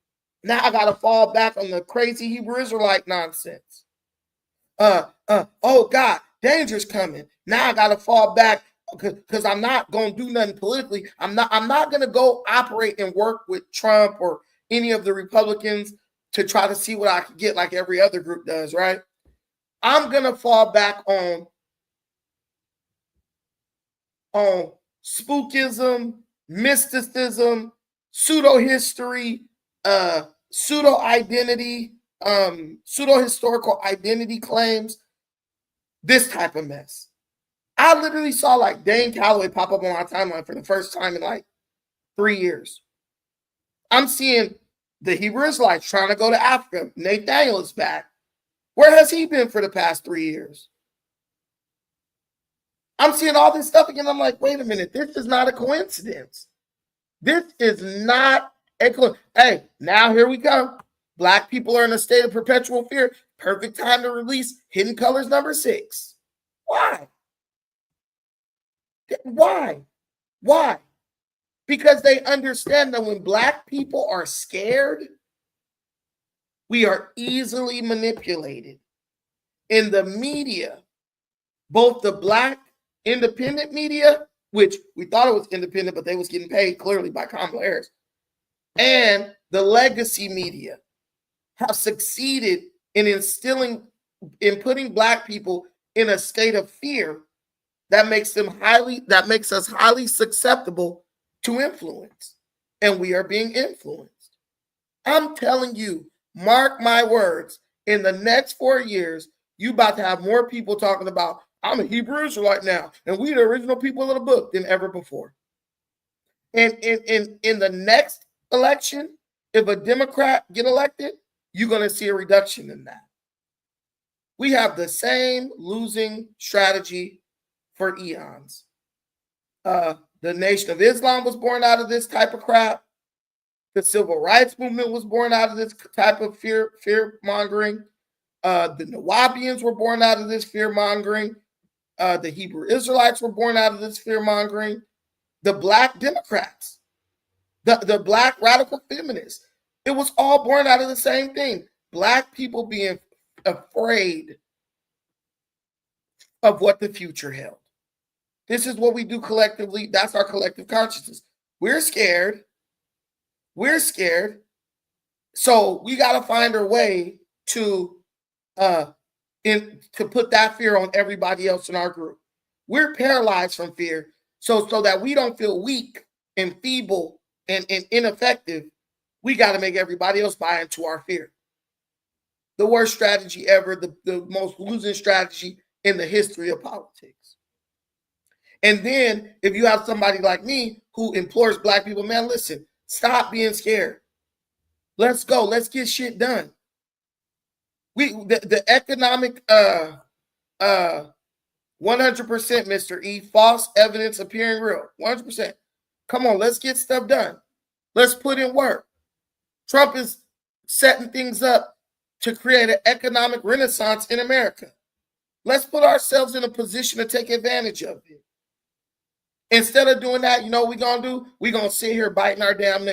Now I gotta fall back on the crazy Hebrew Israelite nonsense. Oh God, danger's coming. Now I gotta fall back because I'm not gonna do nothing politically. I'm not gonna go operate and work with Trump or any of the Republicans to try to see what I can get like every other group does, right? I'm gonna fall back on spookism, mysticism, pseudo history, pseudo identity, pseudo historical identity claims, this type of mess. I literally saw like Dane Calloway pop up on my timeline for the first time in like 3 years. I'm seeing the Hebrew Israelites trying to go to Africa. Nathaniel is back. Where has he been for the past 3 years? I'm seeing all this stuff again. I'm like, wait a minute. This is not a coincidence. This is not a coincidence. Hey, now here we go. Black people are in a state of perpetual fear. Perfect time to release Hidden Colors #6. Why? Why? Because they understand that when Black people are scared, we are easily manipulated. In the media, both the Black independent media, which we thought it was independent, but they was getting paid clearly by Kamala Harris, and the legacy media have succeeded in putting Black people in a state of fear that makes us highly susceptible to influence. And we are being influenced. I'm telling you, mark my words, in the next 4 years, you about to have more people talking about, I'm a Hebrew Israelite now, and we the original people of the book than ever before. And in the next election, if a Democrat get elected, you're going to see a reduction in that. We have the same losing strategy for eons. The Nation of Islam was born out of this type of crap. The Civil Rights Movement was born out of this type of fear mongering. The Nawabians were born out of this fear mongering. The Hebrew Israelites were born out of this fear mongering. The Black Democrats, the Black radical feminists, it was all born out of the same thing. Black people being afraid of what the future held. This is what we do collectively. That's our collective consciousness. We're scared We're scared. So we got to find a way to put that fear on everybody else in our group. We're paralyzed from fear. So that we don't feel weak and feeble and ineffective, we got to make everybody else buy into our fear. The worst strategy ever, the most losing strategy in the history of politics. And then if you have somebody like me who implores Black people, man, listen, stop being scared. Let's go. Let's get shit done. The economic 100%, Mr. E, false evidence appearing real. 100%. Come on, let's get stuff done. Let's put in work. Trump is setting things up to create an economic renaissance in America. Let's put ourselves in a position to take advantage of it. Instead of doing that, you know what we're going to do? We're going to sit here biting our damn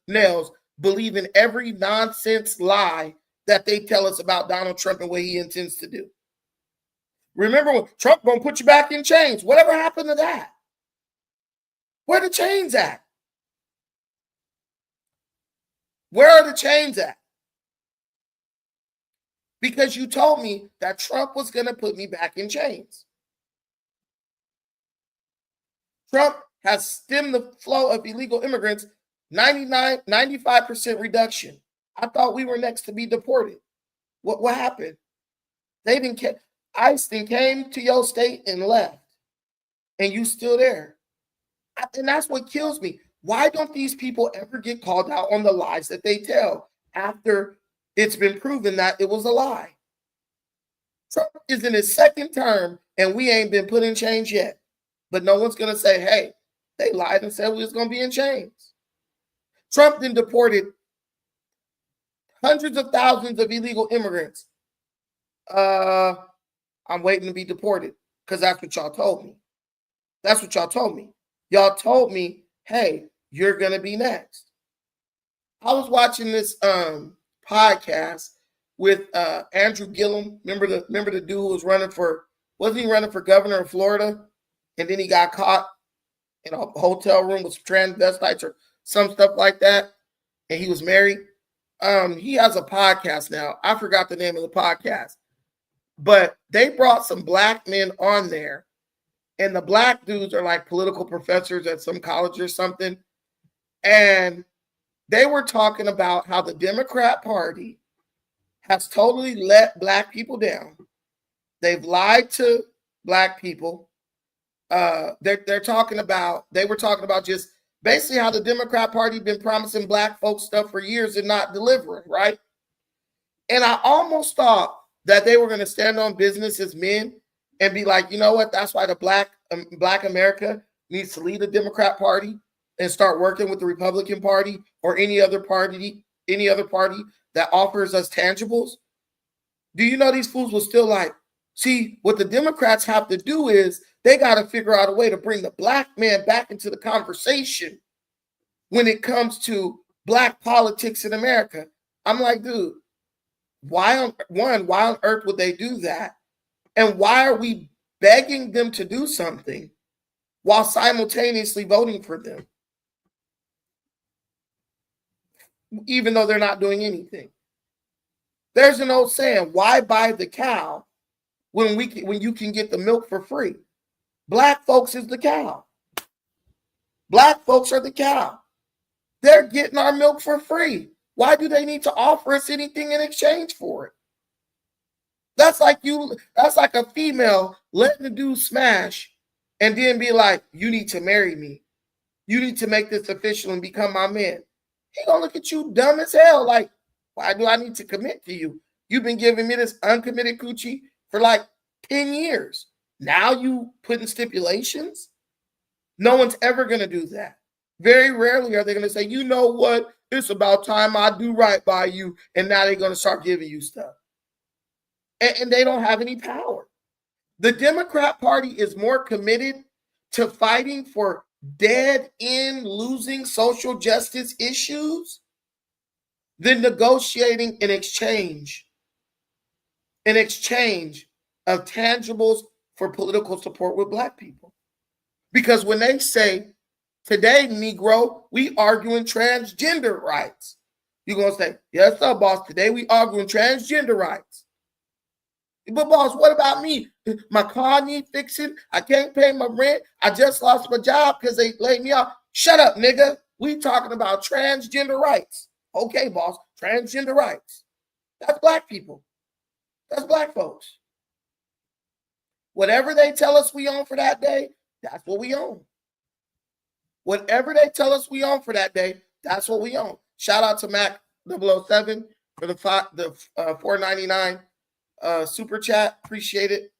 nails, believing every nonsense lie that they tell us about Donald Trump and what he intends to do. Remember, when Trump going to put you back in chains. Whatever happened to that? Where are the chains at? Where are the chains at? Because you told me that Trump was going to put me back in chains. Trump has stemmed the flow of illegal immigrants, 95% reduction. I thought we were next to be deported. What happened? They didn't care. ICE then came to your state and left, and you still there. And that's what kills me. Why don't these people ever get called out on the lies that they tell after it's been proven that it was a lie? Trump is in his second term, and we ain't been put in chains yet. But no one's going to say, hey, they lied and said we was going to be in chains. Trump then deported hundreds of thousands of illegal immigrants. I'm waiting to be deported because that's what y'all told me. That's what y'all told me. Y'all told me, hey, you're going to be next. I was watching this podcast with Andrew Gillum. Remember the dude who was wasn't he running for governor of Florida? And then he got caught in a hotel room with transvestites or some stuff like that. And he was married. He has a podcast now. I forgot the name of the podcast. But they brought some Black men on there. And the Black dudes are like political professors at some college or something. And they were talking about how the Democrat Party has totally let Black people down. They've lied to Black people. They were talking about just basically how the Democrat Party been promising Black folks stuff for years and not delivering, right? And I almost thought that they were going to stand on business as men and be like, you know what? That's why the Black America needs to lead the Democrat Party and start working with the Republican Party or any other party that offers us tangibles. Do you know these fools will still like, see, what the Democrats have to do is they got to figure out a way to bring the Black man back into the conversation when it comes to Black politics in America. I'm like, dude, why on earth would they do that? And why are we begging them to do something while simultaneously voting for them, even though they're not doing anything? There's an old saying, why buy the cow when you can get the milk for free? Black folks is the cow. Black folks are the cow. They're getting our milk for free. Why do they need to offer us anything in exchange for it? That's like a female letting the dude smash and then be like, you need to marry me. You need to make this official and become my man. He gonna look at you dumb as hell. Like, why do I need to commit to you? You've been giving me this uncommitted coochie for like 10 years. Now you putting stipulations? No one's ever going to do that. Very rarely are they going to say, you know what? It's about time I do right by you. And now they're going to start giving you stuff. And they don't have any power. The Democrat Party is more committed to fighting for dead-end losing social justice issues than negotiating an exchange of tangibles for political support with Black people. Because when they say Today, Negro, we arguing transgender rights. You're going to say, yes, sir, boss. Today we arguing transgender rights. But boss, what about me? My car need fixing. I can't pay my rent. I just lost my job because they laid me off. Shut up, nigga. We talking about transgender rights. Okay, boss, transgender rights. That's black people. That's black folks. Whatever they tell us we own for that day, that's what we own. Whatever they tell us we own for that day, that's what we own. Shout out to Mac 007 for the $4.99 super chat. Appreciate it.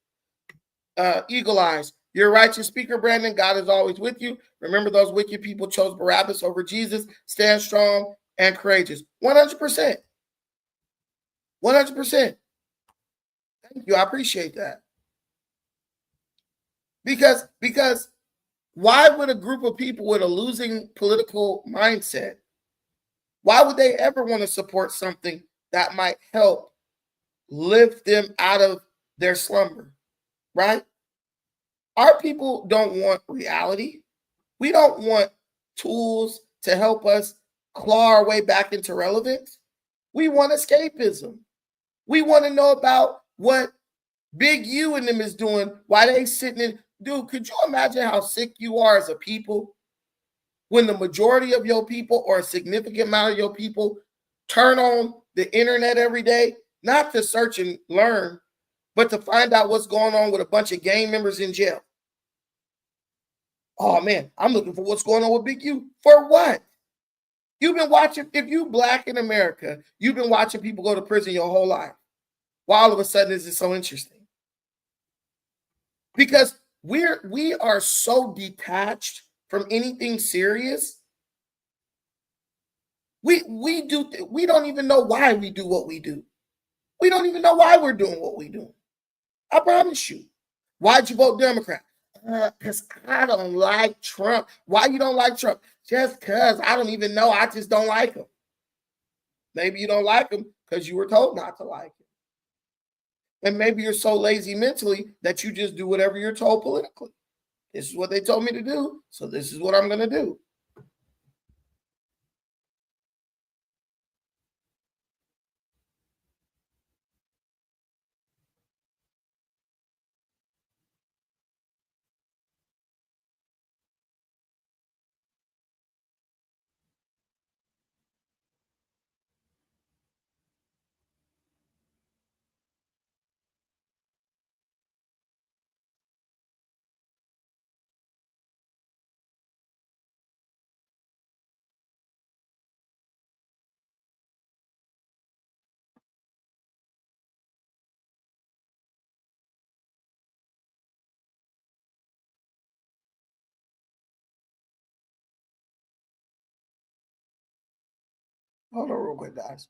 Eagle Eyes. You're a righteous speaker, Brandon. God is always with you. Remember, those wicked people chose Barabbas over Jesus. Stand strong and courageous. 100%. 100%. Thank you. I appreciate that. Because why would a group of people with a losing political mindset, why would they ever want to support something that might help lift them out of their slumber, right? Our people don't want reality. We don't want tools to help us claw our way back into relevance. We want escapism. We want to know about what Big U and them is doing while they sitting in. Dude, could you imagine how sick you are as a people when the majority of your people or a significant amount of your people turn on the internet every day, not to search and learn, but to find out what's going on with a bunch of gang members in jail? Oh man, I'm looking for what's going on with Big U. For what? You've been watching, if you black in America, you've been watching people go to prison your whole life. Why all of a sudden is it so interesting? Because we are so detached from anything serious. We don't even know why we do what we do. We don't even know why we're doing what we do. I promise you. Why'd you vote Democrat? Because I don't like Trump. Why you don't like Trump? Just because I don't even know. I just don't like him. Maybe you don't like him because you were told not to like him. And maybe you're so lazy mentally that you just do whatever you're told politically. This is what they told me to do, so this is what I'm going to do. Hold on real quick, guys.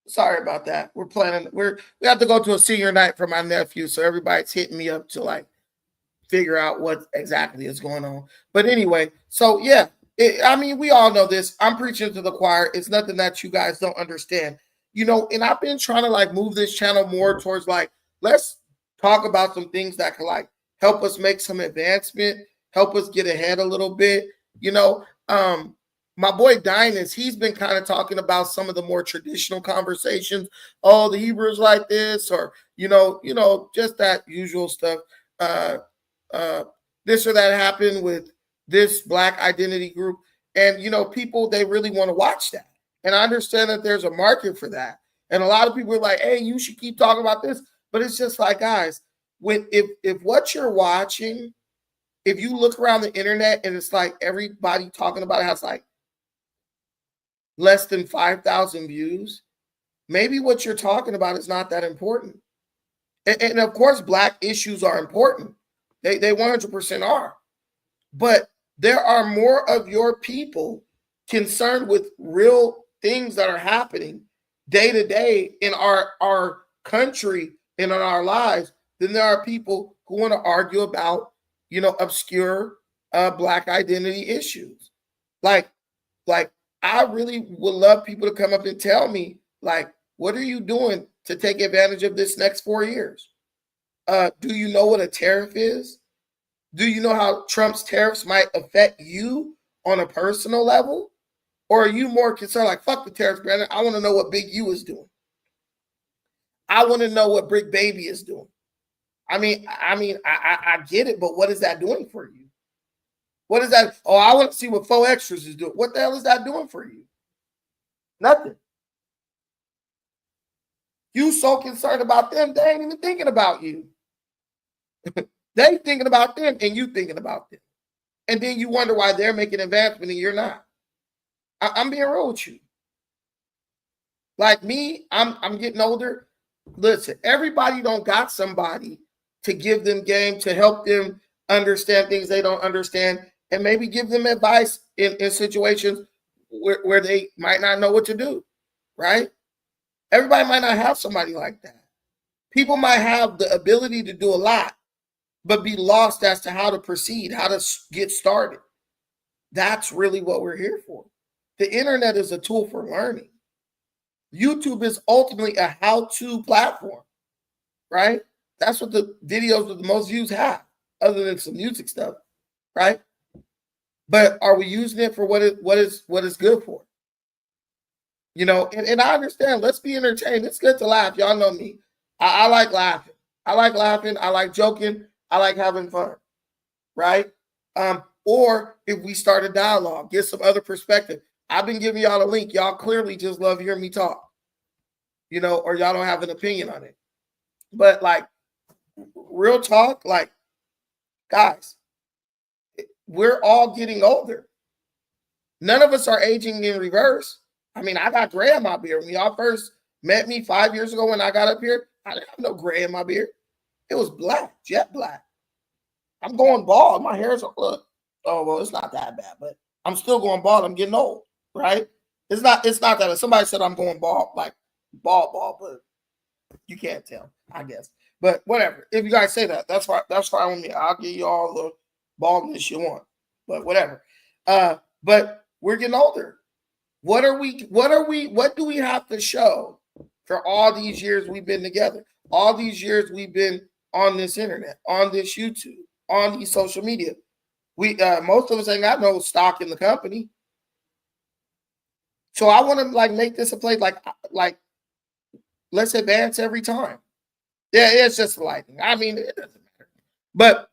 Sorry about that. We're planning. We have to go to a senior night for my nephew, so everybody's hitting me up to like figure out what exactly is going on. But anyway, so yeah, I mean, we all know this. I'm preaching to the choir. It's nothing that you guys don't understand, And I've been trying to like move this channel more towards like, let's talk about some things that can like help us make some advancement, help us get ahead a little bit. My boy Dynas, he's been kind of talking about some of the more traditional conversations. Oh, the Hebrews like this, or just that usual stuff. This or that happened with this black identity group, and people, they really want to watch that, and I understand that there's a market for that, and a lot of people are like, hey, you should keep talking about this, but it's just like, guys, if what you're watching, if you look around the internet and it's like everybody talking about it has like less than 5,000 views, maybe what you're talking about is not that important. And of course, black issues are important. They 100% are. But there are more of your people concerned with real things that are happening day to day in our country and in our lives than there are people who want to argue about, obscure Black identity issues. Like I really would love people to come up and tell me, like, what are you doing to take advantage of this next 4 years? Do you know what a tariff is? Do you know how Trump's tariffs might affect you on a personal level? Or are you more concerned, like, fuck the tariffs, Brandon? I want to know what Big U is doing. I want to know what Brick Baby is doing. I get it, but what is that doing for you? What is that? Oh, I want to see what 4 Extras is doing. What the hell is that doing for you? Nothing. You so concerned about them, they ain't even thinking about you. They thinking about them and you thinking about them. And then you wonder why they're making advancement and you're not. I'm being real with you. Like me, I'm getting older. Listen, everybody don't got somebody to give them game, to help them understand things they don't understand, and maybe give them advice in situations where they might not know what to do, right? Everybody might not have somebody like that. People might have the ability to do a lot, but be lost as to how to proceed, how to get started. That's really what we're here for. The internet is a tool for learning. YouTube is ultimately a how-to platform, right? That's what the videos with the most views have, other than some music stuff, right? But are we using it for what it's good for? And I understand. Let's be entertained. It's good to laugh. Y'all know me. I like laughing. I like joking. I like having fun, right? Or if we start a dialogue, get some other perspective. I've been giving y'all a link. Y'all clearly just love hearing me talk, or y'all don't have an opinion on it. But like, real talk, like, guys, we're all getting older. None of us are aging in reverse. I mean, I got gray in my beard. When y'all first met me 5 years ago when I got up here, I didn't have no gray in my beard. It was black, jet black. I'm going bald. My hair's look. Oh, well, it's not that bad, but I'm still going bald. I'm getting old, right? It's not that. If somebody said I'm going bald, like bald, but you can't tell, I guess. But whatever. If you guys say that, that's fine with me. I'll give you all the baldness you want. But whatever. But we're getting older. What do we have to show for all these years we've been together? All these years we've been on this internet, on this YouTube, on these social media. We most of us ain't got no stock in the company. So I want to like make this a place like let's advance every time. Yeah, it's just lightning. I mean, it doesn't matter. But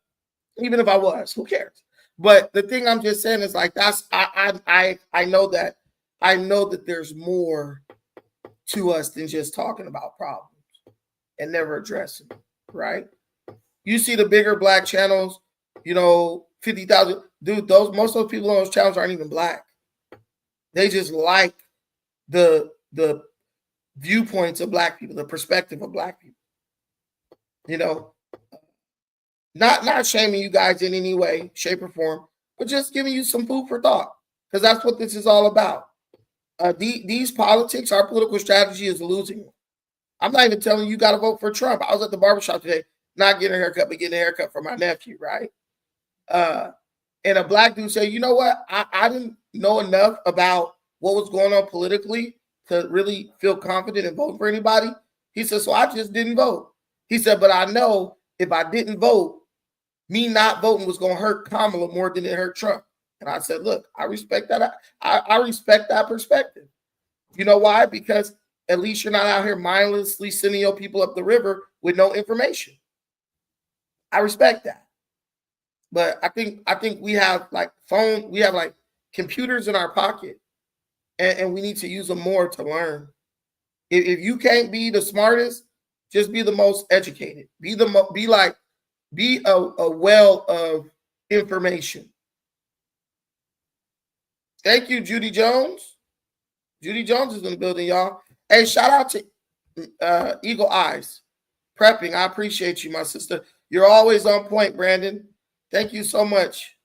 even if I was, who cares? But the thing I'm just saying is like I know that there's more to us than just talking about problems and never addressing them, right? You see the bigger black channels, 50,000. Dude, most of those people on those channels aren't even black. They just like the viewpoints of black people, the perspective of black people. Not shaming you guys in any way, shape, or form, but just giving you some food for thought, because that's what this is all about. These politics, our political strategy is losing. I'm not even telling you got to vote for Trump. I was at the barbershop today, not getting a haircut, but getting a haircut for my nephew, right? And a black dude said, you know what? I didn't know enough about what was going on politically to really feel confident in voting for anybody. He said, so I just didn't vote. He said, but I know if I didn't vote, me not voting was going to hurt Kamala more than it hurt Trump. And I said, look, I respect that. I respect that perspective. You know why? Because at least you're not out here mindlessly sending your people up the river with no information. I respect that. But I think we have like computers in our pocket, and we need to use them more to learn. If you can't be the smartest, just be the most educated. Be a well of information. Thank you, Judy Jones. Judy Jones is in the building, y'all. Hey, shout out to Eagle Eyes Prepping. I appreciate you, my sister. You're always on point, Brandon. Thank you so much.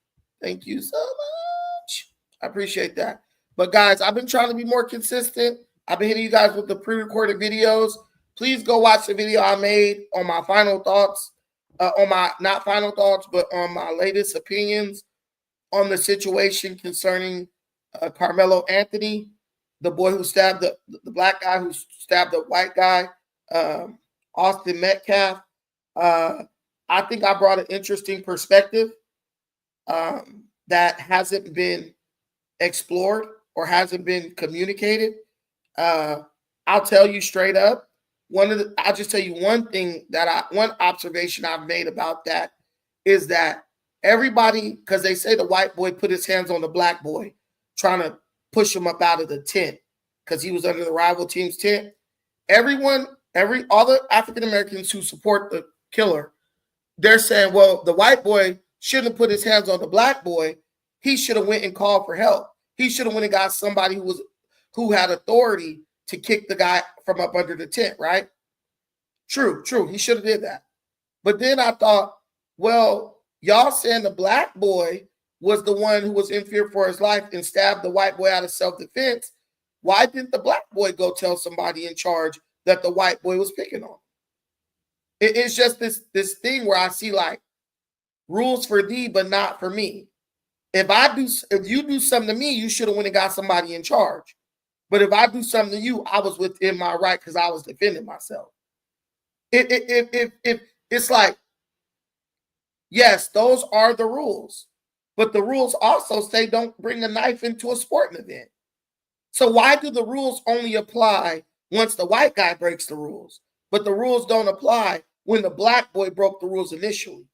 Thank you so much. I appreciate that. But guys, I've been trying to be more consistent. I've been hitting you guys with the pre-recorded videos. please go watch the video I made on my final thoughts, on my, not final thoughts, but on my latest opinions on the situation concerning Carmelo Anthony, the boy who stabbed the black guy who stabbed the white guy, Austin Metcalf. I think I brought an interesting perspective that hasn't been explored or hasn't been communicated. I'll tell you straight up. I'll just tell you one thing one observation I've made about that is that everybody, because they say the white boy put his hands on the black boy, trying to push him up out of the tent because he was under the rival team's tent. All the African Americans who support the killer, they're saying, well, the white boy shouldn't have put his hands on the black boy. He should have went and called for help. He should have went and got somebody who had authority to kick the guy from up under the tent, right? True. He should have did that. But then I thought, well, y'all saying the black boy was the one who was in fear for his life and stabbed the white boy out of self-defense. Why didn't the black boy go tell somebody in charge that the white boy was picking on? It's just this thing where I see like rules for thee, but not for me. If you do something to me, you should have went and got somebody in charge. But if I do something to you, I was within my right because I was defending myself. It's like, yes, those are the rules. But the rules also say don't bring a knife into a sporting event. So why do the rules only apply once the white guy breaks the rules? But the rules don't apply when the black boy broke the rules initially.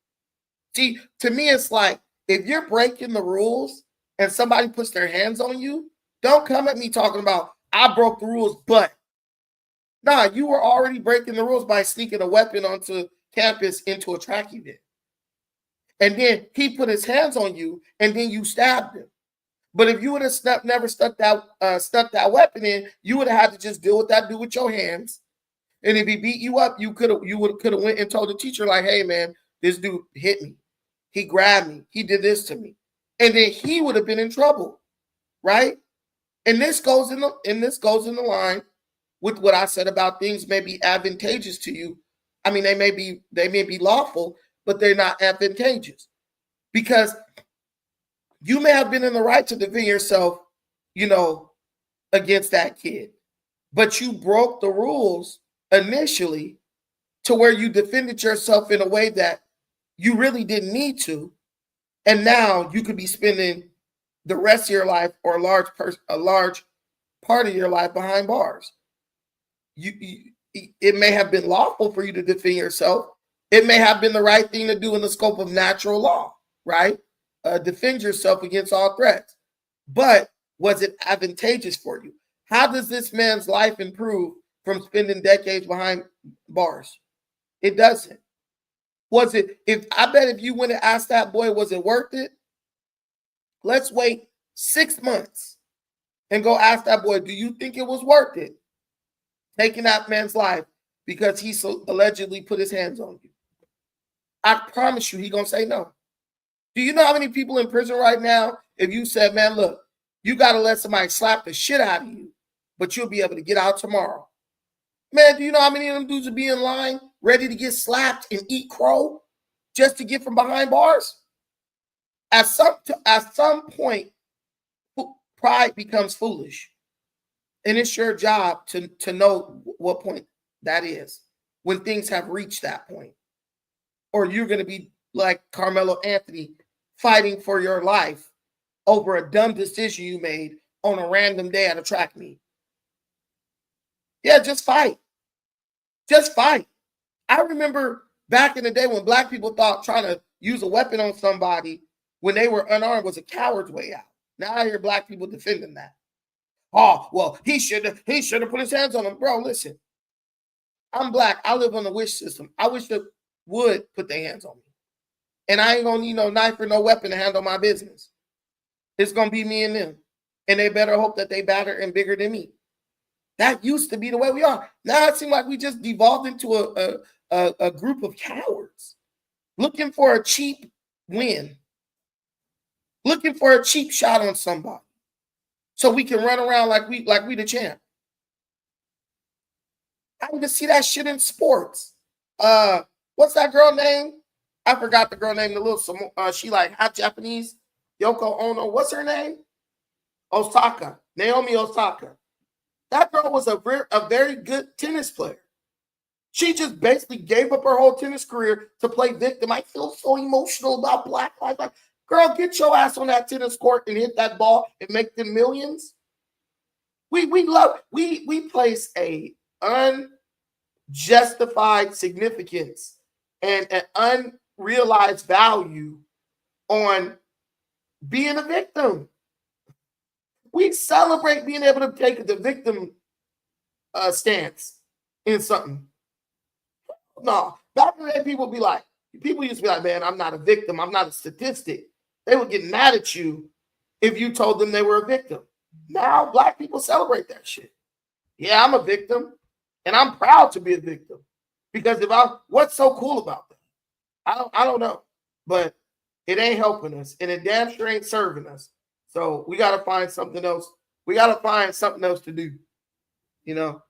See, to me, it's like, if you're breaking the rules and somebody puts their hands on you, don't come at me talking about, I broke the rules, but. Nah, you were already breaking the rules by sneaking a weapon onto campus into a track event. And then he put his hands on you, and then you stabbed him. But if you would have never stuck that weapon in, you would have had to just deal with that dude with your hands. And if he beat you up, you could have went and told the teacher, like, hey man, this dude hit me. He grabbed me. He did this to me. And then he would have been in trouble, right? And this goes in the line with what I said about things may be advantageous to you. I mean, they may be lawful, but they're not advantageous. Because you may have been in the right to defend yourself, against that kid. But you broke the rules initially to where you defended yourself in a way that you really didn't need to. And now you could be spending the rest of your life or a large part of your life behind bars. It may have been lawful for you to defend yourself. It may have been the right thing to do in the scope of natural law, right? Defend yourself against all threats. But was it advantageous for you? How does this man's life improve from spending decades behind bars? It doesn't. I bet if you went and asked that boy, was it worth it? Let's wait 6 months and go ask that boy, do you think it was worth it? Taking that man's life because he so allegedly put his hands on you. I promise you, he's going to say no. Do you know how many people in prison right now, if you said, man, look, you got to let somebody slap the shit out of you, but you'll be able to get out tomorrow. Man, do you know how many of them dudes would be in line ready to get slapped and eat crow just to get from behind bars? At some point, pride becomes foolish. And it's your job to know what point that is when things have reached that point. Or you're going to be like Carmelo Anthony fighting for your life over a dumb decision you made on a random day at a track meet. Yeah, just fight. Just fight. I remember back in the day when black people thought trying to use a weapon on somebody when they were unarmed was a coward's way out. Now I hear black people defending that. Oh, well, he should have put his hands on him. Bro, listen. I'm black. I live on the wish system. I wish they would put their hands on me. And I ain't going to need no knife or no weapon to handle my business. It's going to be me and them. And they better hope that they better and bigger than me. That used to be the way we are. Now it seems like we just devolved into a group of cowards looking for a cheap win, looking for a cheap shot on somebody so we can run around like we the champ. I even see that shit in sports. What's that girl name? I forgot the girl name. The little she like half Japanese. Yoko Ono. What's her name? Osaka. Naomi Osaka. That girl was a very good tennis player. She just basically gave up her whole tennis career to play victim. I feel so emotional about Black Lives Matter. Girl, get your ass on that tennis court and hit that ball and make them millions. We place a unjustified significance and an unrealized value on being a victim. We celebrate being able to take the victim stance in something. No, back in the day, people used to be like, man, I'm not a victim. I'm not a statistic. They would get mad at you if you told them they were a victim. Now, Black people celebrate that shit. Yeah, I'm a victim, and I'm proud to be a victim. Because what's so cool about that? I don't know, but it ain't helping us, and it damn sure ain't serving us. So we got to find something else. We got to find something else to do, you know.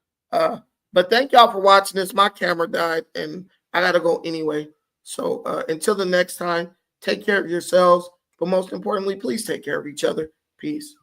But thank y'all for watching this. My camera died, and I got to go anyway. So until the next time, take care of yourselves. But most importantly, please take care of each other. Peace.